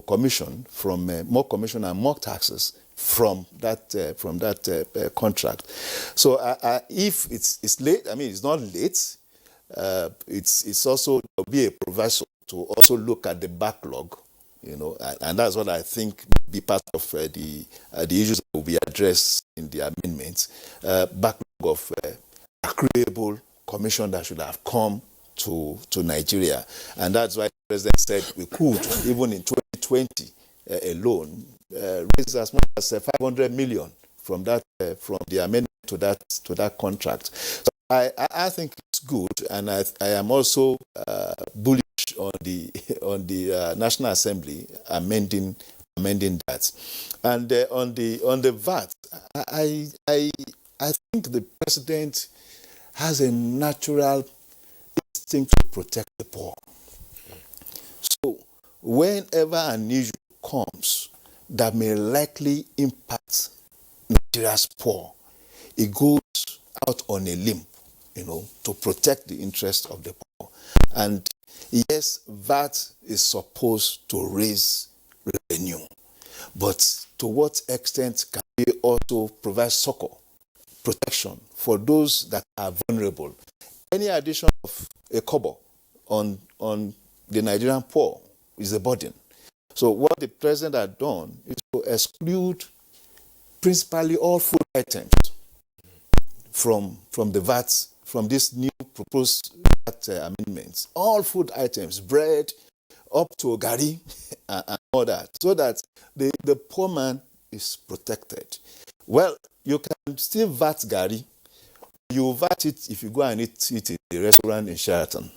commission from more commission and more taxes from that contract. So if it's late, I mean, it's not late. It's also there'll be a proviso to also look at the backlog, and that's what I think will be part of the issues that will be addressed in the amendments. Backlog of accruable commission that should have come to Nigeria, and that's why the president said we could, even in 2020 alone, raise as much as 500 million from that from the amendment to that contract. So I think it's good, and I am also bullish on the National Assembly amending that. And on the VAT, I think the president has a natural instinct to protect the poor. So whenever an issue comes that may likely impact Nigeria's poor, it goes out on a limb, to protect the interests of the poor. And yes, VAT is supposed to raise revenue, but to what extent can we also provide succor, protection for those that are vulnerable? Any addition of a kobo on the Nigerian poor is a burden. So what the president had done is to exclude principally all food items from the VAT, from this new proposed VAT amendments. All food items, bread, up to gari, and all that, so that the poor man is protected. Well, you can still VAT gari. You VAT it if you go and eat in a restaurant in Sheraton,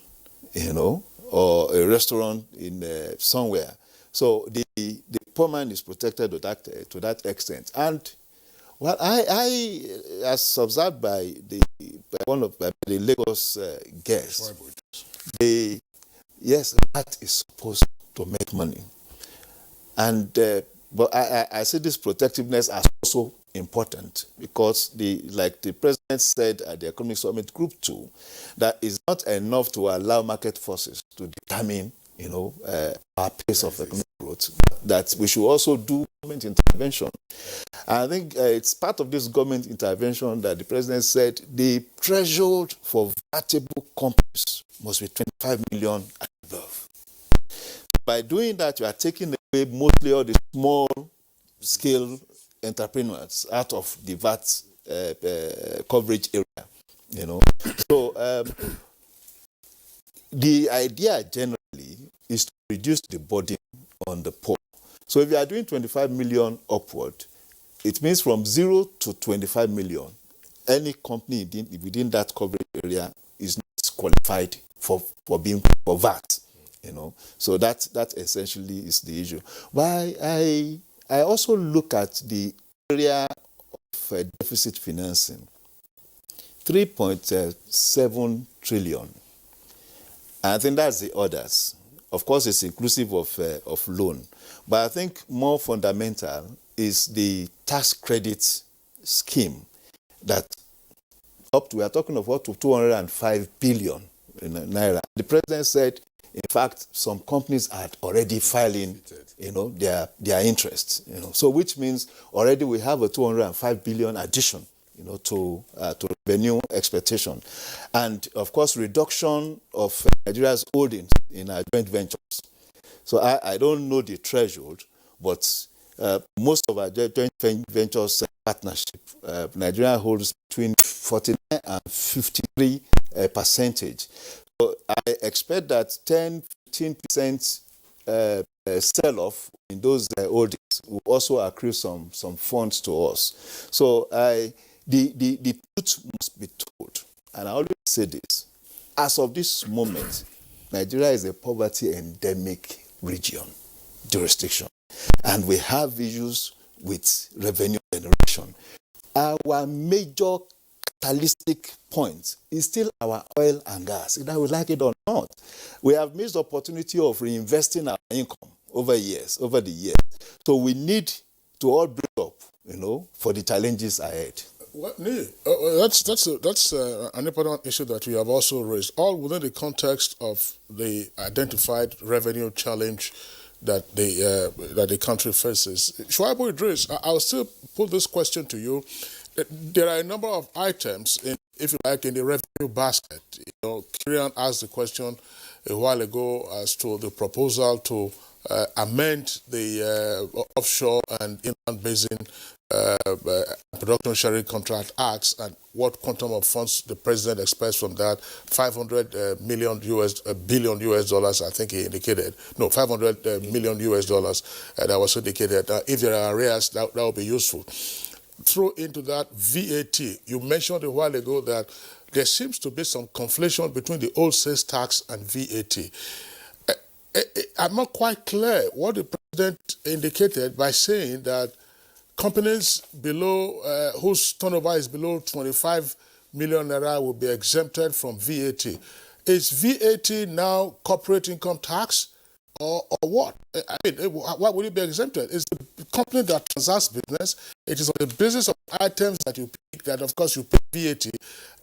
or a restaurant in somewhere. So the poor man is protected to that extent. And well, I as observed by one of the Lagos guests, that is supposed to make money. And but I see this protectiveness as also important, because like the president said at the Economic Summit Group 2, that is not enough to allow market forces to determine our pace of economic growth, that we should also do government intervention. And I think it's part of this government intervention that the president said the threshold for VATable companies must be 25 million and above. By doing that, you are taking away mostly all the small scale entrepreneurs out of the VAT coverage area. So the idea generally is to reduce the burden on the poor. So if you are doing 25 million upward, it means from 0 to 25 million, any company within that coverage area is not qualified for VAT. So that essentially is the issue. Why I also look at the area of deficit financing, 3.7 trillion. I think that's the others. Of course, it's inclusive of loan. But I think more fundamental is the tax credit scheme that we are talking of up to 205 billion naira. The president said, in fact, some companies are already filing, their interest, So which means already we have a 205 billion addition, to revenue expectation. And of course, reduction of Nigeria's holdings in our joint ventures. So I don't know the threshold, but most of our joint ventures partnership, Nigeria holds between 49 and 53%. So I expect that 10-15% sell-off in those holdings will also accrue some funds to us. So the truth must be told, and I always say this: as of this moment, Nigeria is a poverty endemic jurisdiction, and we have issues with revenue generation. Our major catalytic point is still our oil and gas, either we like it or not. We have missed the opportunity of reinvesting our income over the years. So we need to all build up, for the challenges ahead. Well, that's an important issue that we have also raised, all within the context of the identified revenue challenge that the country faces. Shuaibu Idris, I'll still put this question to you. There are a number of items, if you like, in the revenue basket. Kieran asked the question a while ago as to the proposal to amend the offshore and inland basin production sharing contract acts and what quantum of funds the president expects from that. 500 billion US dollars, I think he indicated. No, 500 million US dollars that was indicated. If there are arrears, that would be useful. Throw into that VAT. You mentioned a while ago that there seems to be some conflation between the old sales tax and VAT. I'm not quite clear what the president indicated by saying that companies below whose turnover is below 25 million naira will be exempted from VAT. Is VAT now corporate income tax or what? I mean, why would it be exempted? It's the company that transacts business. It is on the basis of items that you pick that, of course, you pay VAT.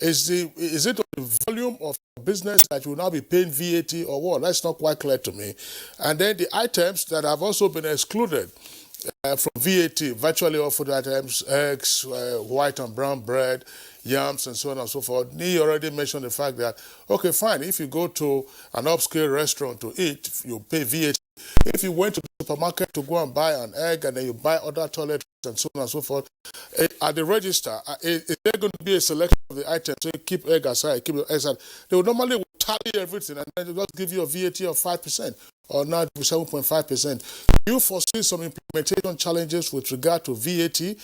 Is it on the volume of business that you will now be paying VAT or what? That's not quite clear to me. And then the items that have also been excluded from VAT, virtually all food items, eggs, white and brown bread, yams, and so on and so forth. He already mentioned the fact that, okay, fine, if you go to an upscale restaurant to eat, you pay VAT. If you went to the supermarket to go and buy an egg and then you buy other toiletries and so on and so forth, at the register, is there going to be a selection of the items? So you keep egg aside, keep the egg aside. They will normally tally everything and then they'll just give you a VAT of 5%. Or now 7.5%. Do you foresee some implementation challenges with regard to VAT?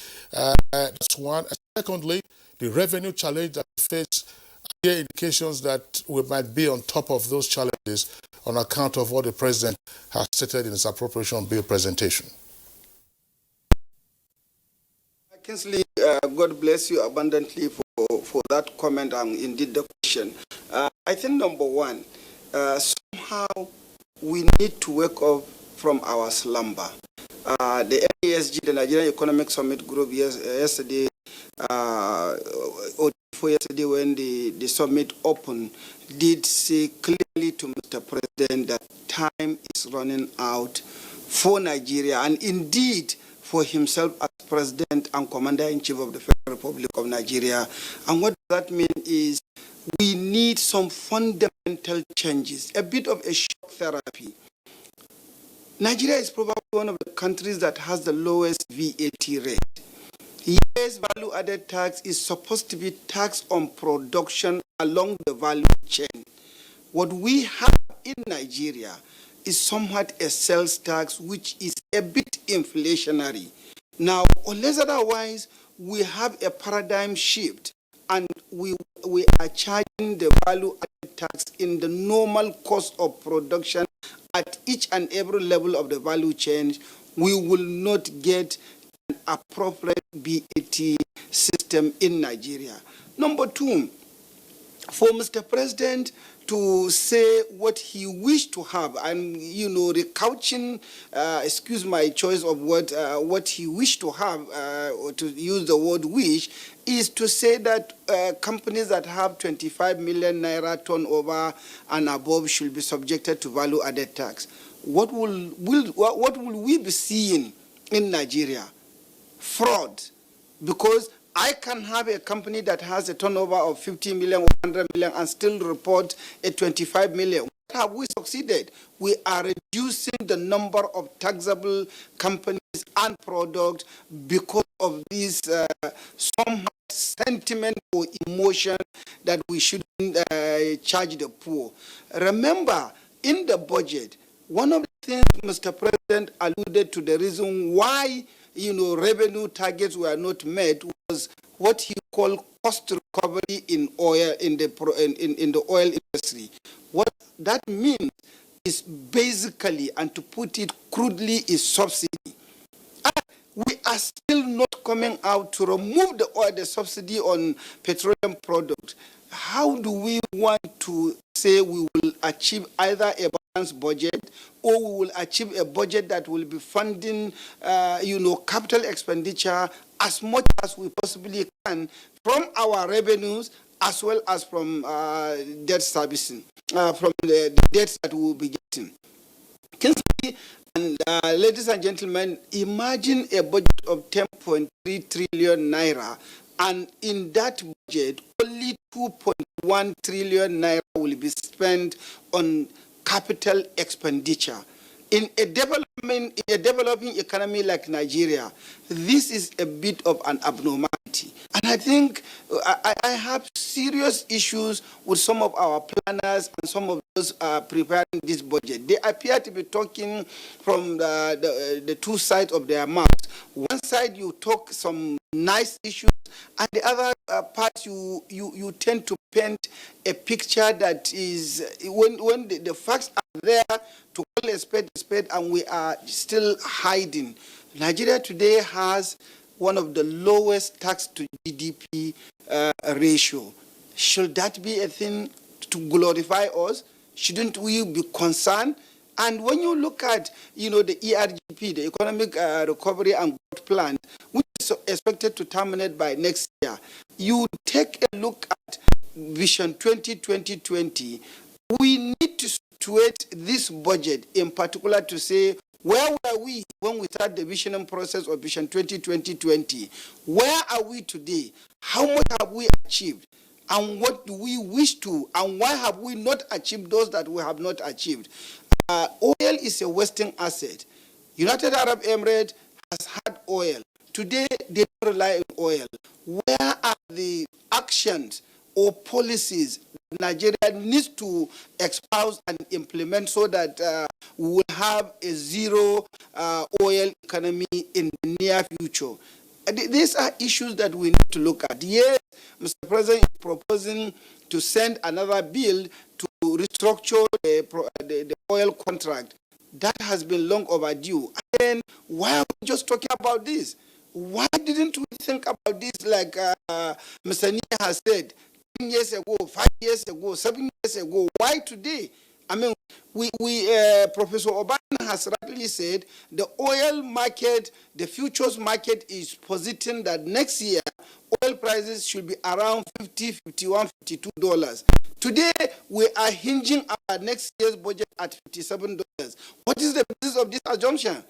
That's one. And secondly, the revenue challenge that we face, are there indications that we might be on top of those challenges on account of what the president has stated in his appropriation bill presentation? Kingsley, God bless you abundantly for that comment and indeed the question. I think number one, somehow we need to wake up from our slumber. The NESG, the Nigerian Economic Summit Group, yesterday, or before yesterday when the summit opened, did say clearly to Mr. President that time is running out for Nigeria and indeed for himself as President and Commander-in-Chief of the Federal Republic of Nigeria. And what that means is we need some fundamental changes, a bit of a shock therapy. Nigeria is probably one of the countries that has the lowest VAT rate. Yes, value-added tax is supposed to be tax on production along the value chain. What we have in Nigeria is somewhat a sales tax, which is a bit inflationary. Now, unless otherwise, we have a paradigm shift and we are charging the value-added tax in the normal cost of production at each and every level of the value chain, we will not get an appropriate VAT system in Nigeria. Number two, for Mr. President to say what he wished to have and, recouching, excuse my choice of word, what he wished to have, or to use the word wish, is to say that companies that have 25 million naira turnover and above should be subjected to value-added tax. What will we be seeing in Nigeria? Fraud. Because I can have a company that has a turnover of 50 million, 100 million, and still report a 25 million. What have we succeeded? We are reducing the number of taxable companies and products because of this somehow sentiment or emotion that we shouldn't charge the poor. Remember, in the budget, one of the things Mr. President alluded to, the reason why revenue targets were not met was what he called cost recovery in oil in the oil industry. What that means is basically, and to put it crudely, is subsidy. we are still not coming out to remove the oil, the subsidy on petroleum products. How do we want to say we will achieve either a balanced budget, or we will achieve a budget that will be funding, capital expenditure as much as we possibly can from our revenues as well as from debt servicing, from the debts that we will be getting? And ladies and gentlemen, imagine a budget of 10.3 trillion naira, and in that budget, only 2.1 trillion naira will be spent on capital expenditure. In a developing economy like Nigeria, this is a bit of an abnormality. And I think I have serious issues with some of our planners and some of those preparing this budget. They appear to be talking from the two sides of their mouth. One side you talk some nice issues, and the other part you tend to paint a picture that is, when the facts are there, to call a spade, and we are still hiding. Nigeria today has one of the lowest tax to GDP ratio. Should that be a thing to glorify us? Shouldn't we be concerned? And when you look at, the ERGP, the Economic Recovery and Growth Plan, which is expected to terminate by next year, you take a look at Vision 2020, we need to situate this budget in particular to say, where were we when we started the visioning process of Vision 2020? Where are we today? How much have we achieved? And what do we wish to? And why have we not achieved those that we have not achieved? Oil is a Western asset. United Arab Emirates has had oil. Today, they don't rely on oil. Where are the actions or policies Nigeria needs to espouse and implement so that we will have a zero oil economy in the near future? These are issues that we need to look at. Yes, Mr. President is proposing to send another bill to restructure the oil contract. That has been long overdue. And why are we just talking about this? Why didn't we think about this like Mr. Nia has said 10 years ago, 5 years ago, 7 years ago? Why today? I mean, Professor Obama has rightly said the oil market, the futures market is positing that next year oil prices should be around $50, $51, $52. Today, we are hinging our next year's budget at $57. What is the basis of this assumption?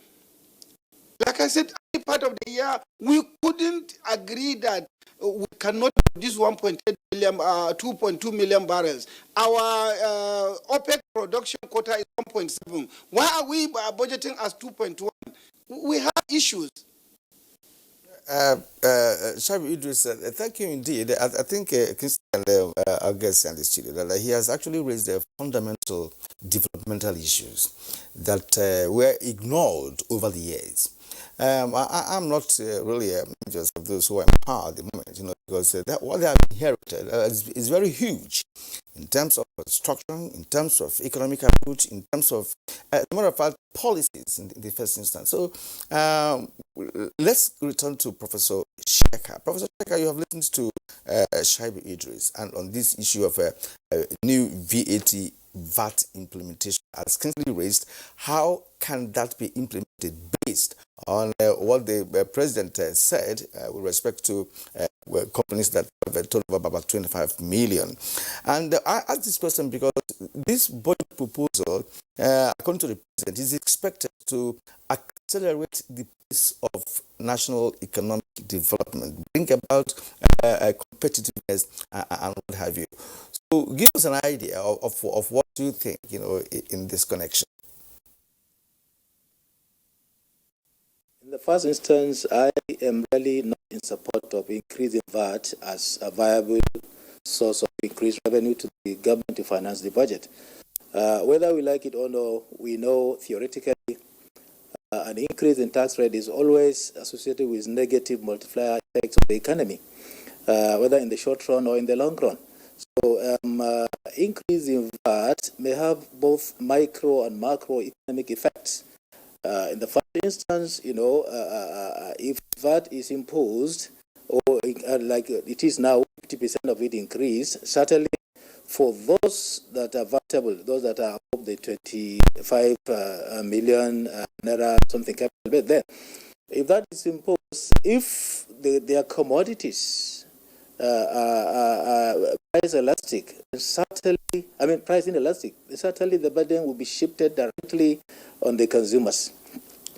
Like I said, any part of the year, we couldn't agree that we cannot produce 1.8 million, 2.2 million barrels. Our OPEC production quota is 1.7. Why are we budgeting as 2.1? We have issues. Shabi Idris, thank you indeed. I think Christian, our guest in the studio, that he has actually raised the fundamental developmental issues that were ignored over the years. I'm not really just of those who are in power at the moment, because what they have inherited is very huge in terms of structure, in terms of economic approach, in terms of, as a matter of fact, policies in the first instance. So let's return to Professor Sheka. Professor Sheka, you have listened to Shaibu Idris and on this issue of new VAT implementation as Kingsley raised. How can that be implemented based on what the president said with respect to companies that have a total of about 25 million? And I ask this question because this budget proposal, according to the president, is expected to accelerate the pace of national economic development, bring about competitiveness and what have you. So give us an idea of what you think, in this connection. In the first instance, I am really not in support of increasing VAT as a viable source of increased revenue to the government to finance the budget. Whether we like it or not, we know theoretically an increase in tax rate is always associated with negative multiplier effects of the economy, whether in the short run or in the long run. So increase in VAT may have both micro and macroeconomic effects. In the first instance, if VAT is imposed, or like it is now, 50% of it increased, certainly for those that are vulnerable, those that are above the 25 million naira something capital, but then if that is imposed, if their commodities price elastic, price inelastic, certainly the burden will be shifted directly on the consumers.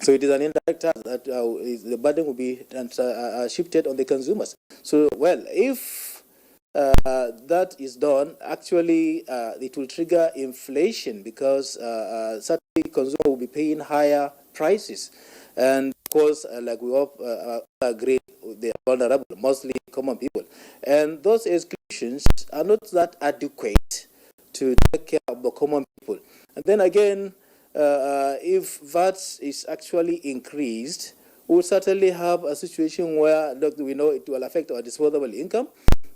So it is an indirect tax that the burden will be shifted on the consumers. So, well, if that is done, actually it will trigger inflation because certainly consumers will be paying higher prices. And of course, like we all agree, they are vulnerable, mostly common people. And those exclusions are not that adequate to take care of the common people. And then again, if VAT is actually increased, we'll certainly have a situation where we know it will affect our disposable income,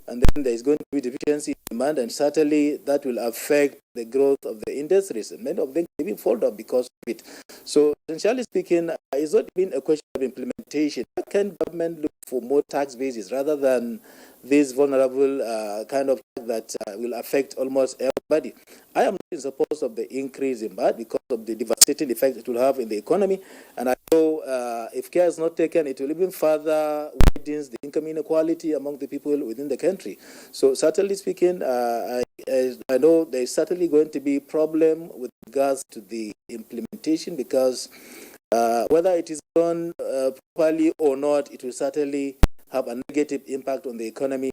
and then there is going to be deficiency in demand, and certainly that will affect the growth of the industries. And many of them can even fall down because of it. So, essentially speaking, it's not been a question of implementation. How can government look for more tax bases rather than this vulnerable kind of tax that will affect almost everybody? I am not in support of the increase in VAT because of the devastating effect it will have in the economy. And I know if care is not taken, it will even further widens the income inequality among the people within the country. So certainly speaking, I know there is certainly going to be a problem with regards to the implementation because whether it is done properly or not, it will certainly have a negative impact on the economy.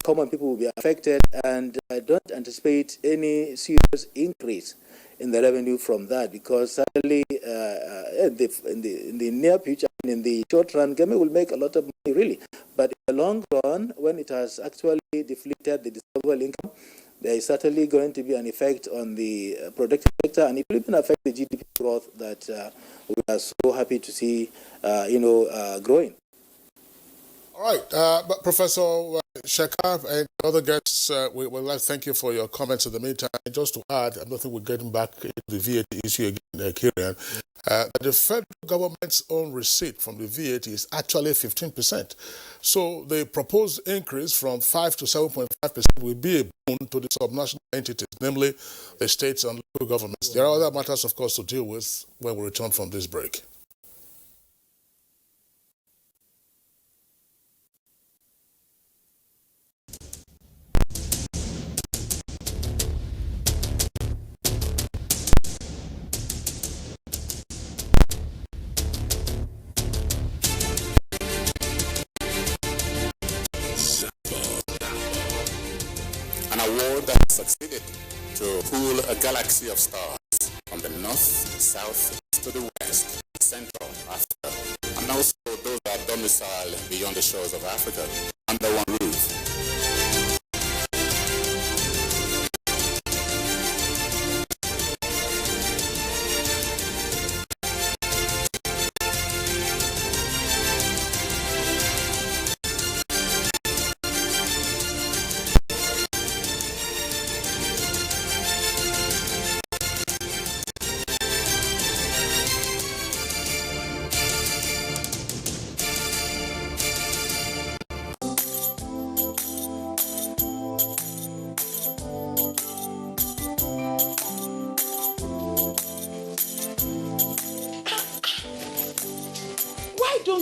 Common people will be affected, and I don't anticipate any serious increase in the revenue from that because certainly in the near future, in the short run, government will make a lot of money really. But in the long run, when it has actually deflated the disposable income, there is certainly going to be an effect on the productive sector, and it will even affect the GDP growth that we are so happy to see, growing. All right, but Professor Shekar and other guests, we would like to thank you for your comments in the meantime. Just to add, I don't think we're getting back into the VAT issue again, Kieran. The federal government's own receipt from the VAT is actually 15%. So the proposed increase from 5 to 7.5% will be a boon to the subnational entities, namely the states and local governments. There are other matters, of course, to deal with when we return from this break. An award that succeeded to pool a galaxy of stars from the north, south, to the west, central Africa, and also those that domicile beyond the shores of Africa under one roof.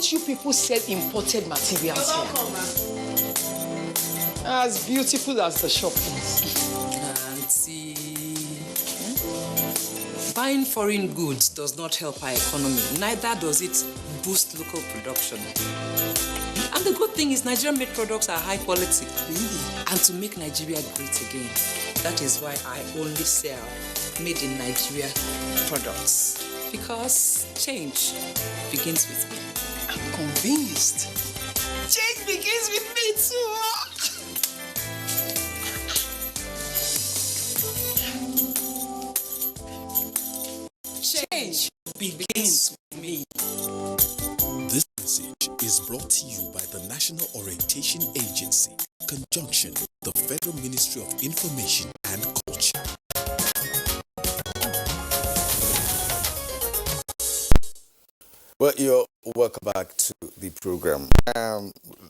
You people sell imported materials here. As beautiful as the shop is. Nancy. Buying foreign goods does not help our economy. Neither does it boost local production. And the good thing is Nigerian-made products are high quality. And to make Nigeria great again, that is why I only sell made in Nigeria products. Because change begins with me. I'm convinced. Change begins with me too. Change begins with me. This message is brought to you by the National Orientation Agency, in conjunction with the Federal Ministry of Information and Culture. Well, you're welcome back to the program.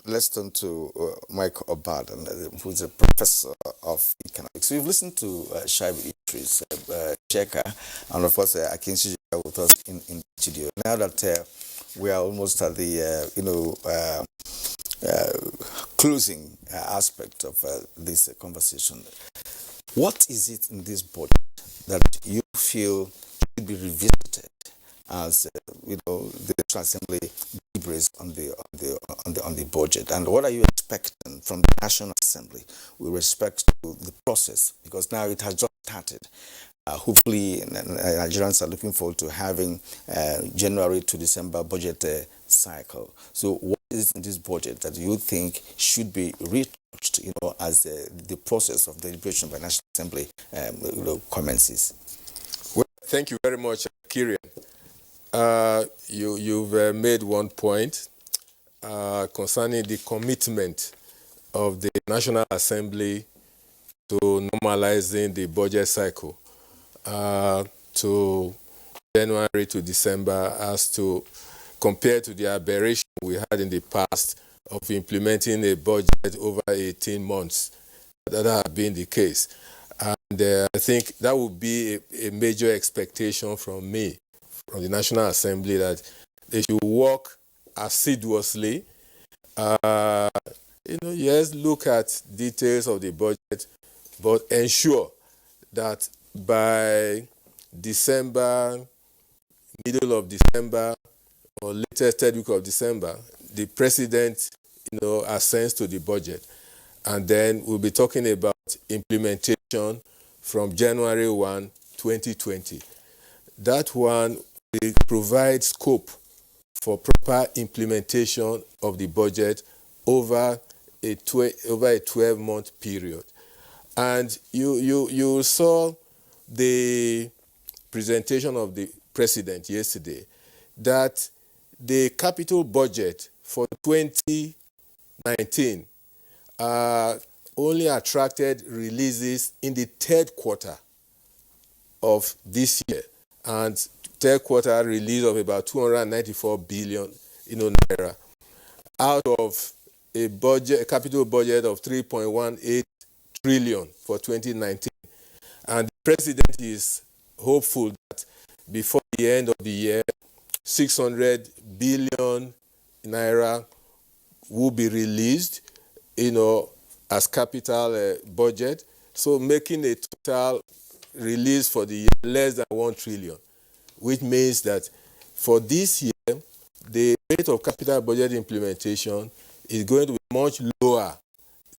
Let's turn to Mike Obadan, who's a professor of economics. We've listened to Shaibu Idris, Cheka, and of course Akinsi with us in the studio. Now that we are almost at the closing aspect of this conversation, what is it in this budget that you feel should be revisited as the National Assembly deliberates on the budget, and what are you expecting from the National Assembly with respect to the process, because now it has just started? Hopefully Nigerians are looking forward to having January to December budget cycle. So what is in this budget that you think should be retouched as the process of deliberation by National Assembly commences? Well, thank you very much, Kirian. You've made one point concerning the commitment of the National Assembly to normalizing the budget cycle to January to December, as to compared to the aberration we had in the past of implementing a budget over 18 months. That has been the case. And I think that would be a major expectation from me, from the National Assembly, that they should work assiduously. Yes, look at details of the budget, but ensure that by December, middle of December, or latest third week of December, the president, assents to the budget. And then we'll be talking about implementation from January 1, 2020. That one will provide scope for proper implementation of the budget over a 12-month period. And you saw the presentation of the president yesterday, that the capital budget for 2019 only attracted releases in the third quarter of this year, and third quarter release of about 294 billion naira, out of a capital budget of 3.18 trillion for 2019. And the president is hopeful that before the end of the year, 600 billion naira will be released, as capital budget, so making a total release for the year less than 1 trillion, which means that for this year, the rate of capital budget implementation is going to be much lower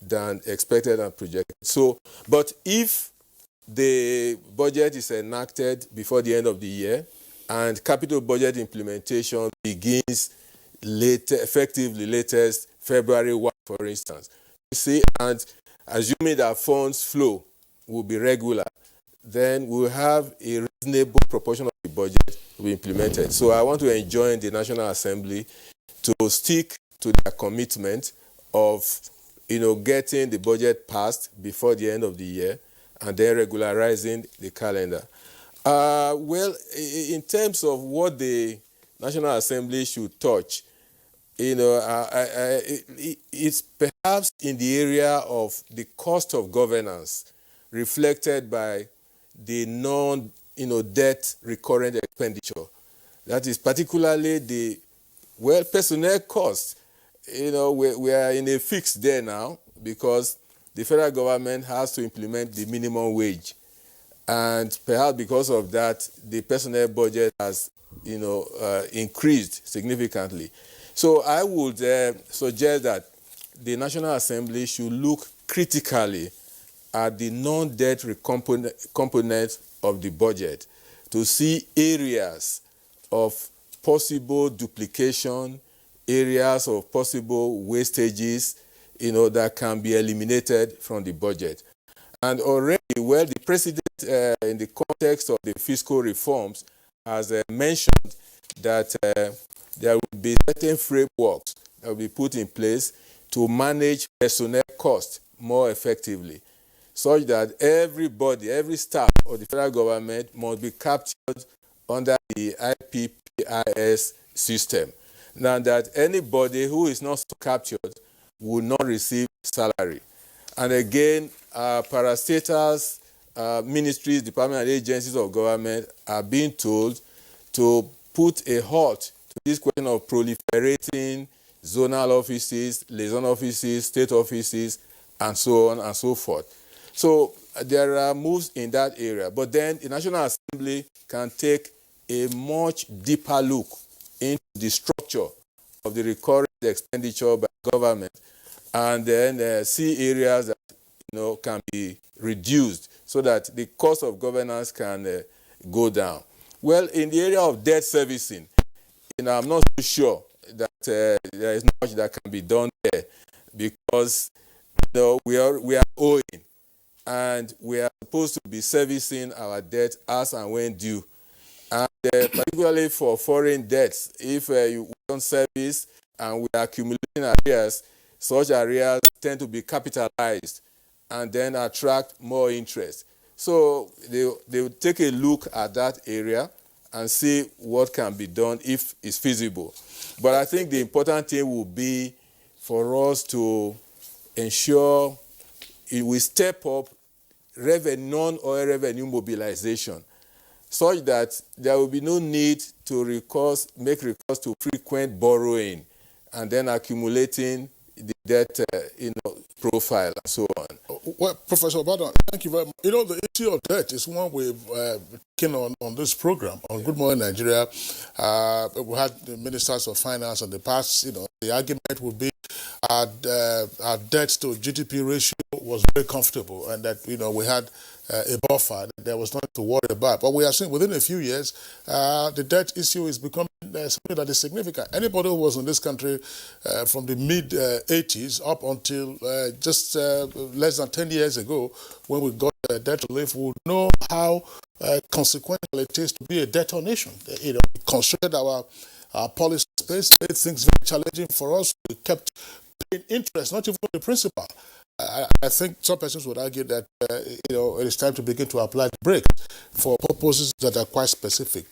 than expected and projected. So, but if the budget is enacted before the end of the year and capital budget implementation begins effectively latest February 1, for instance, you see, and assuming that funds flow will be regular, then we'll have a reasonable proportion of the budget to be implemented. So I want to enjoin the National Assembly to stick to their commitment of getting the budget passed before the end of the year and then regularizing the calendar. Well, in terms of what the National Assembly should touch, it's perhaps in the area of the cost of governance reflected by the non-debt recurrent expenditure. That is particularly the personnel costs. We are in a fix there now because the federal government has to implement the minimum wage. And perhaps because of that, the personnel budget has, increased significantly. So I would suggest that the National Assembly should look critically at the non-debt component of the budget to see areas of possible duplication, areas of possible wastages, that can be eliminated from the budget. And already, the president, in the context of the fiscal reforms, has mentioned that there will be certain frameworks that will be put in place to manage personnel costs more effectively, such that everybody, every staff of the federal government must be captured under the IPPIS system. Now that anybody who is not captured will not receive salary. And again, parastatals, ministries, departments, and agencies of government are being told to put a halt to this question of proliferating zonal offices, liaison offices, state offices, and so on and so forth. So there are moves in that area. But then the National Assembly can take a much deeper look into the structure of the recurrent expenditure by government, and then see areas that can be reduced so that the cost of governance can go down. Well, in the area of debt servicing, I'm not so sure that there is much that can be done there, because we are owing, and we are supposed to be servicing our debt as and when due. And particularly for foreign debts, if you don't service and we are accumulating arrears, such arrears tend to be capitalized and then attract more interest. So they will take a look at that area and see what can be done if it's feasible. But I think the important thing will be for us to ensure we step up non-oil revenue mobilization, such that there will be no need to make recourse to frequent borrowing and then accumulating the debt profile and so on. Well, Professor Obadan, thank you very much. The issue of debt is one we've taken on this program, on Good Morning Nigeria. We had the ministers of finance in the past. The argument would be our debt to GDP ratio was very comfortable, and that we had a buffer. There was nothing to worry about. But we are seeing within a few years, the debt issue is becoming something that is significant. Anybody who was in this country from the mid-80s up until just less than 10 years ago, when we got debt relief, would know how consequential it is to be a debtor nation. It constrained our policy space, made things very challenging for us. We kept paying interest, not even the principal. I think some persons would argue that it is time to begin to apply the brakes for purposes that are quite specific.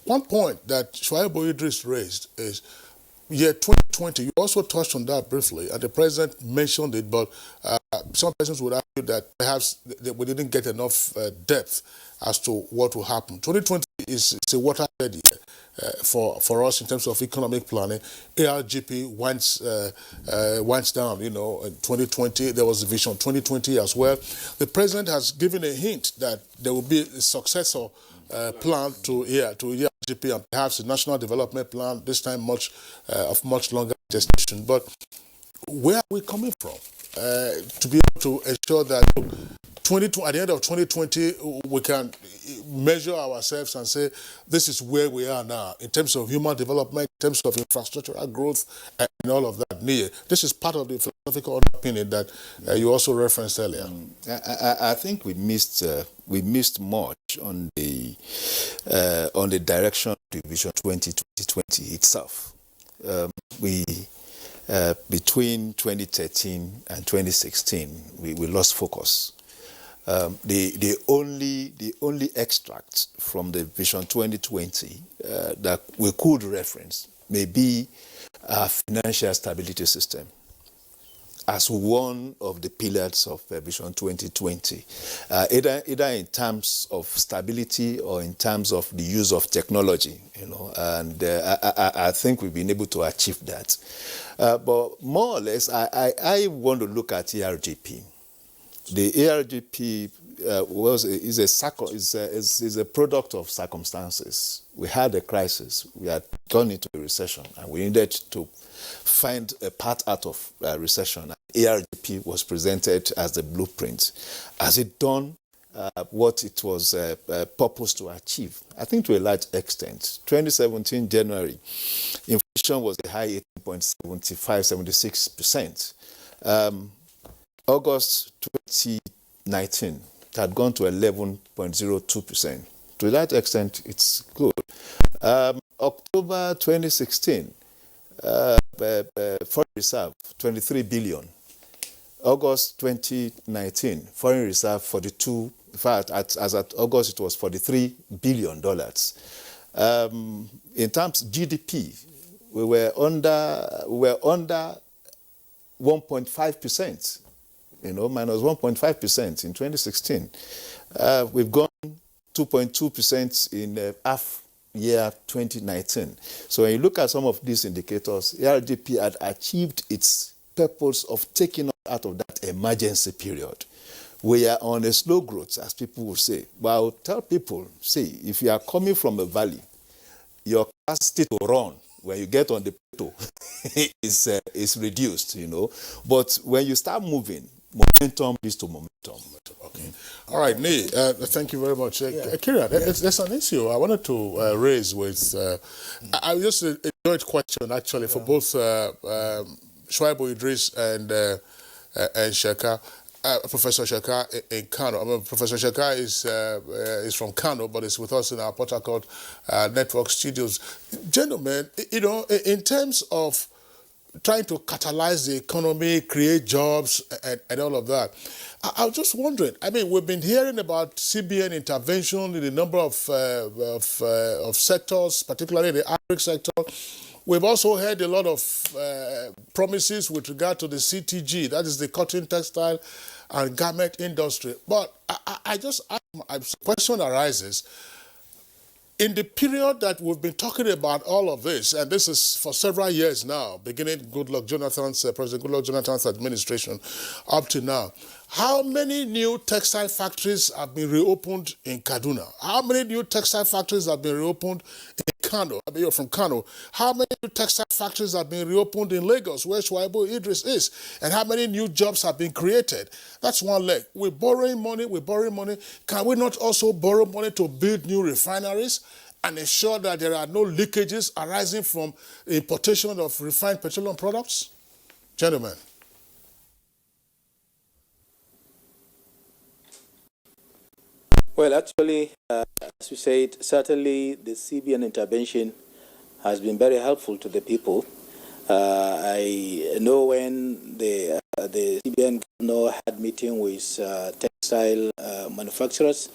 One point that Shuaibu Idris raised is year 2020. You also touched on that briefly, and the president mentioned it, but some persons would argue that perhaps we didn't get enough depth as to what will happen. 2020 is a watershed year for us in terms of economic planning. ARGP winds down. In 2020 there was Vision 2020 as well. The president has given a hint that there will be a successor plan to ARGP, and perhaps a national development plan, this time of much longer gestation. But where are we coming from to be able to ensure that at the end of 2020 we can measure ourselves and say this is where we are now in terms of human development, in terms of infrastructural growth, and all of that? This is part of the philosophical underpinning that you also referenced earlier. I think we missed much on the direction of the Vision 2020 itself. Between 2013 and 2016, we lost focus. The only extract from the Vision 2020 that we could reference may be a financial stability system as one of the pillars of Vision 2020, either in terms of stability or in terms of the use of technology, and I think we've been able to achieve that. But more or less, I want to look at ARGP. The ARGP is a product of circumstances. We had a crisis. We had gone into a recession, and we needed to find a path out of recession. ARGP was presented as the blueprint. Has it done what it was purposed to achieve? I think to a large extent. 2017 January, inflation was a high 18.76%. August 2019, it had gone to 11.02%. To that extent, it's good. October 2016, foreign reserve, 23 billion. August 2019, foreign reserve, 42. In fact, as at August, it was $43 billion. In terms of GDP, we were under 1.5%, minus 1.5% in 2016. We've gone 2.2% in half year 2019. So when you look at some of these indicators, ARDP had achieved its purpose of taking us out of that emergency period. We are on a slow growth, as people will say. But I'll tell people, see, if you are coming from a valley, your capacity to run when you get on the plateau is reduced, But when you start moving, momentum leads to momentum. Okay. All right, Nee, thank you very much. Kira, there's an issue I wanted to raise with, I just enjoyed question actually for both Shuaibu Idris and Sheka. Professor Sheka in Kano. Professor Sheka is from Kano, but is with us in our Port Harcourt network studios. Gentlemen, in terms of trying to catalyze the economy, create jobs, and all of that, I was just wondering. I mean, we've been hearing about CBN intervention in a number of sectors, particularly the agri sector. We've also heard a lot of promises with regard to the CTG, that is the cotton, textile, and garment industry. But the question arises, in the period that we've been talking about all of this, and this is for several years now, beginning President Goodluck Jonathan's administration up to now, how many new textile factories have been reopened in Kaduna? How many new textile factories have been reopened in Kano? I mean, you're from Kano. How many new textile factories have been reopened in Lagos, where Shuaibu Idris is? And how many new jobs have been created? That's one leg. We're borrowing money. Can we not also borrow money to build new refineries and ensure that there are no leakages arising from importation of refined petroleum products? Gentlemen. Well, actually, as you said, certainly the CBN intervention has been very helpful to the people. I know when the CBN governor had meeting with textile manufacturers,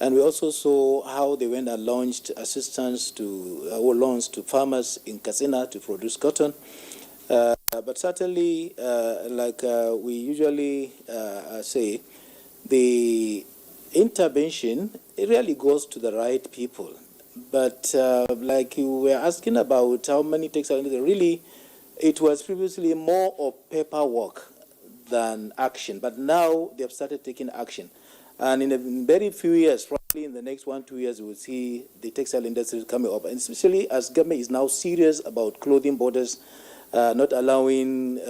and we also saw how they went and launched assistance loans to farmers in Katsina to produce cotton. But certainly, like we usually say, the intervention, it really goes to the right people. But like you were asking about how many textile industry, really, it was previously more of paperwork than action. But now they have started taking action. And in a very few years, probably in the next 1-2 years, we will see the textile industry coming up. And especially as government is now serious about clothing borders, not allowing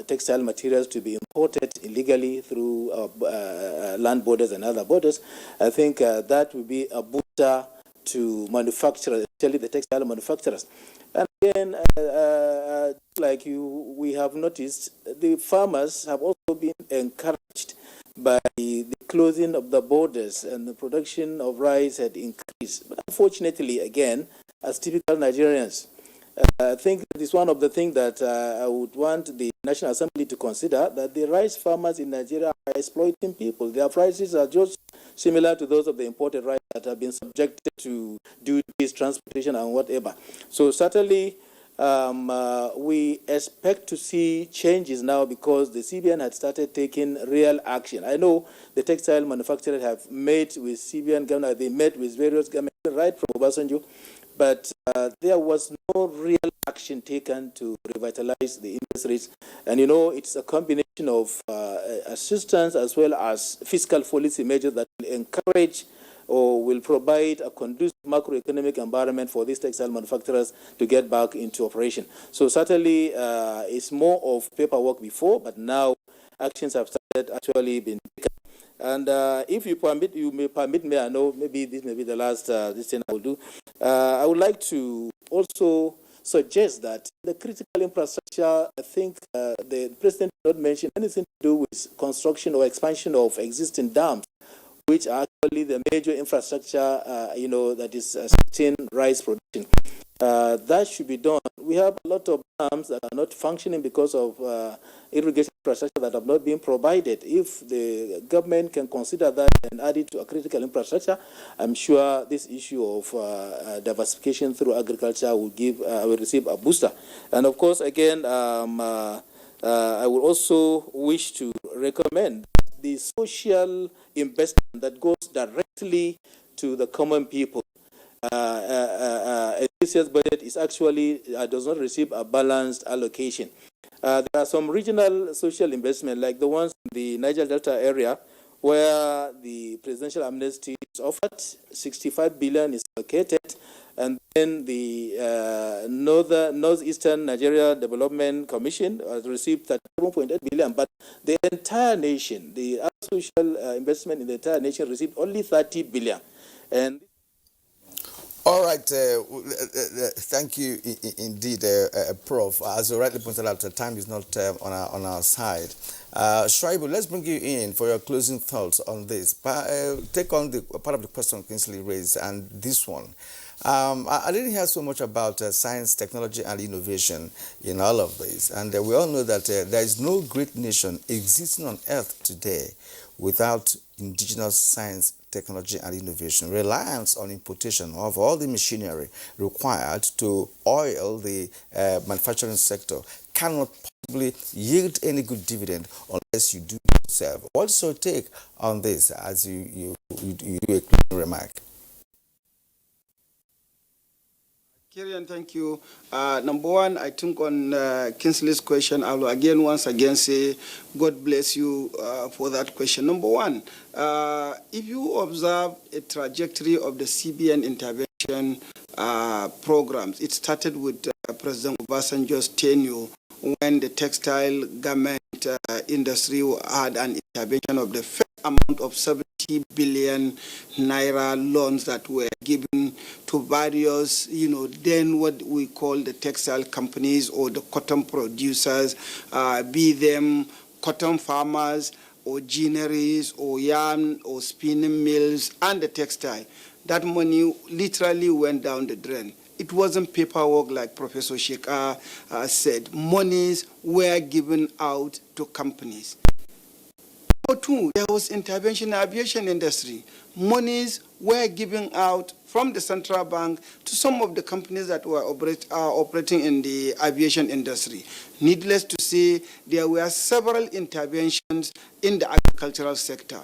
textile materials to be imported illegally through land borders and other borders, I think that will be a booster to manufacturers, especially the textile manufacturers. And again, like we have noticed, the farmers have also been encouraged by the closing of the borders, and the production of rice had increased. But unfortunately, again, as typical Nigerians, I think it is one of the things that I would want the National Assembly to consider, that the rice farmers in Nigeria are exploiting people. Their prices are just similar to those of the imported rice that have been subjected to duties, transportation, and whatever. So certainly, we expect to see changes now because the CBN had started taking real action. I know the textile manufacturers have met with CBN governor, they met with various governments right from Obasanjo, but there was no real action taken to revitalize the industries. And it's a combination of assistance as well as fiscal policy measures that will encourage or will provide a conducive macroeconomic environment for these textile manufacturers to get back into operation. So certainly it's more of paperwork before, but now actions have started actually being taken. And if you may permit me, I know maybe this may be the last this thing I will do. I would like to also suggest that the critical infrastructure, I think the President did not mention anything to do with construction or expansion of existing dams, which are actually the major infrastructure, that is sustain rice production. That should be done. We have a lot of dams that are not functioning because of irrigation infrastructure that have not been provided. If the government can consider that and add it to a critical infrastructure, I'm sure this issue of diversification through agriculture will receive a booster. And of course, again, I would also wish to recommend the social investment that goes directly to the common people. This year's budget is actually does not receive a balanced allocation. There are some regional social investment, like the ones in the Niger Delta area, where the presidential amnesty is offered, 65 billion is allocated, and then the Northeastern Nigeria Development Commission has received 37.8 billion, but the entire nation, the social investment in the entire nation received only 30 billion. And all right, thank you indeed, Prof. As you rightly pointed out, the time is not on our side. Shuaibu, let's bring you in for your closing thoughts on this. Take on the part of the question Kingsley raised and this one. I didn't hear so much about science, technology, and innovation in all of this. And we all know that there is no great nation existing on earth today without indigenous science, technology, and innovation. Reliance on importation of all the machinery required to oil the manufacturing sector cannot possibly yield any good dividend unless you do it yourself. What's your take on this as you do a closing remark? Kirian, thank you. Number one, I think on Kingsley's question, I will once again say, God bless you for that question. Number one, if you observe a trajectory of the CBN intervention programs, it started with President Obasanjo's tenure when the textile garment industry had an intervention of the first amount of 70 billion naira loans that were given to various, then what we call the textile companies or the cotton producers, be them cotton farmers or ginneries or yarn or spinning mills and the textile. That money literally went down the drain. It wasn't paperwork like Professor Shekar said. Monies were given out to companies. Number two, there was intervention in the aviation industry. Monies were given out from the central bank to some of the companies that were operating in the aviation industry. Needless to say, there were several interventions in the agricultural sector.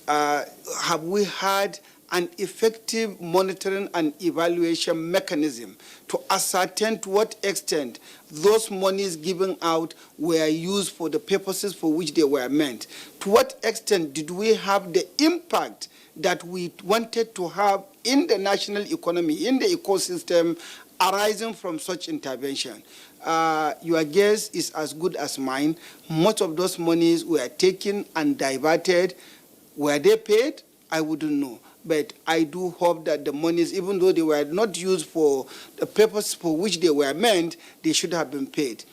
Have we had an effective monitoring and evaluation mechanism to ascertain to what extent those monies given out were used for the purposes for which they were meant? To what extent did we have the impact that we wanted to have in the national economy, in the ecosystem arising from such intervention? Your guess is as good as mine. Most of those monies were taken and diverted. Were they paid? I wouldn't know. But I do hope that the monies, even though they were not used for the purpose for which they were meant, they should have been paid.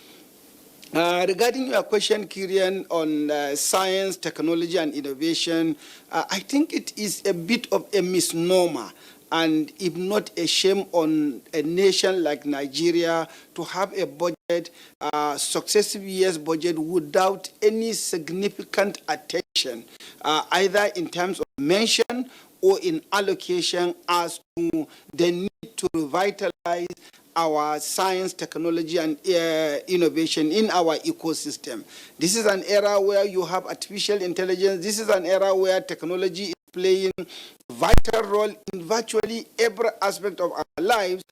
Regarding your question, Kirian, on science, technology, and innovation, I think it is a bit of a misnomer, and if not a shame on a nation like Nigeria to have a budget, successive years budget, without any significant attention, either in terms of mention or in allocation as to the need to revitalize our science, technology, and innovation in our ecosystem. This is an era where you have artificial intelligence. This is an era where technology is playing a vital role in virtually every aspect of our lives,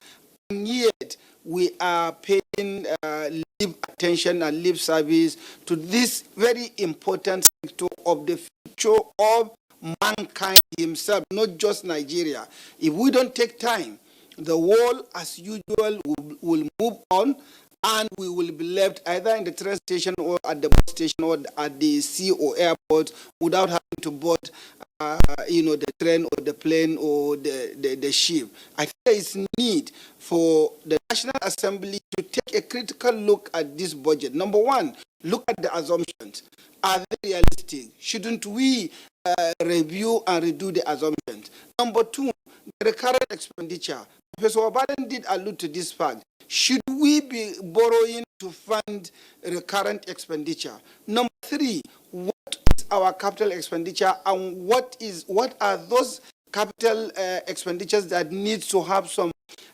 and yet we are paying lip attention and lip service to this very important sector of the future of mankind himself, not just Nigeria. If we don't take time, the world, as usual, will move on, and we will be left either in the train station or at the bus station or at the sea or airport without having to board, the train or the plane or the ship. I think there is need for the National Assembly to take a critical look at this budget. Number one, look at the assumptions. Are they realistic? Shouldn't we review and redo the assumptions? Number two, the recurrent expenditure. Professor Obadan did allude to this fact. Should we be borrowing to fund recurrent expenditure? Number agree what is our capital expenditure and what are those capital expenditures that needs to have some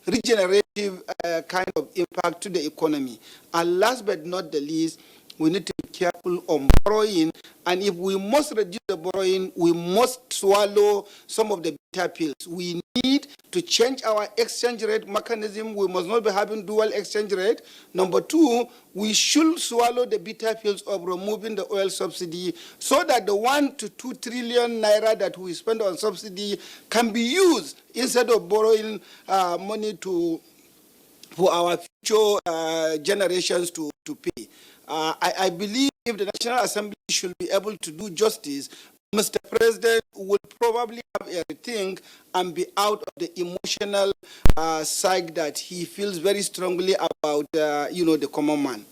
regenerative kind of impact to the economy. And last but not the least, we need to be careful on borrowing, and if we must reduce the borrowing, we must swallow some of the bitter pills. We need to change our exchange rate mechanism. We must not be having dual exchange rate. Number two, we should swallow the bitter pills of removing the oil subsidy so that the 1 to 2 trillion naira that we spend on subsidy can be used instead of borrowing money for our future generations to pay. I believe if the National Assembly should be able to do justice, Mr. President will probably have a rethink and be out of the emotional side that he feels very strongly about, the common man.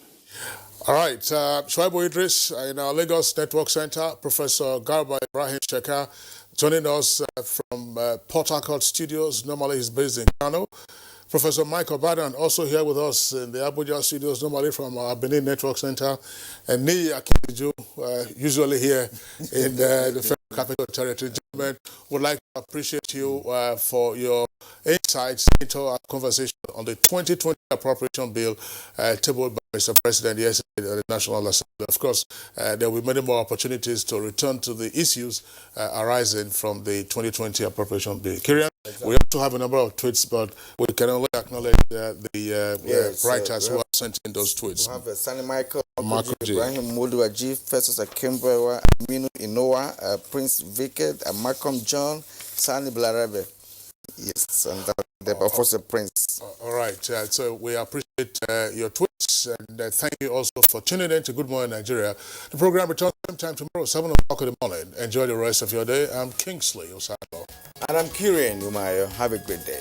All right, Shuaibu Idris in our Lagos Network Center, Professor Garba Ibrahim Sheka joining us from Port Harcourt Studios. Normally he's based in Kano. Professor Michael Badan also here with us in the Abuja studios, normally from our Benin Network Center. And Ni Akiju, usually here in the Federal Capital Territory. Gentlemen, would like to appreciate you for your insights into our conversation on the 2020 appropriation bill tabled by Mr. President yesterday at the National Assembly. Of course, there will be many more opportunities to return to the issues arising from the 2020 appropriation bill. Kirian, we also have a number of tweets, but we can only acknowledge the writers who have sent in those tweets. We have Sani Michael, Ibrahim Moduaji, Festus Akimbewa, Aminu Inoa, Prince Vicked, Malcolm John, Sani Blarebe. Yes, and the Professor Prince. All right, so we appreciate your tweets, and thank you also for tuning in to Good Morning Nigeria. The program returns same time tomorrow, 7 o'clock in the morning. Enjoy the rest of your day. I'm Kingsley Osado. And I'm Kirian Umayo. Have a great day.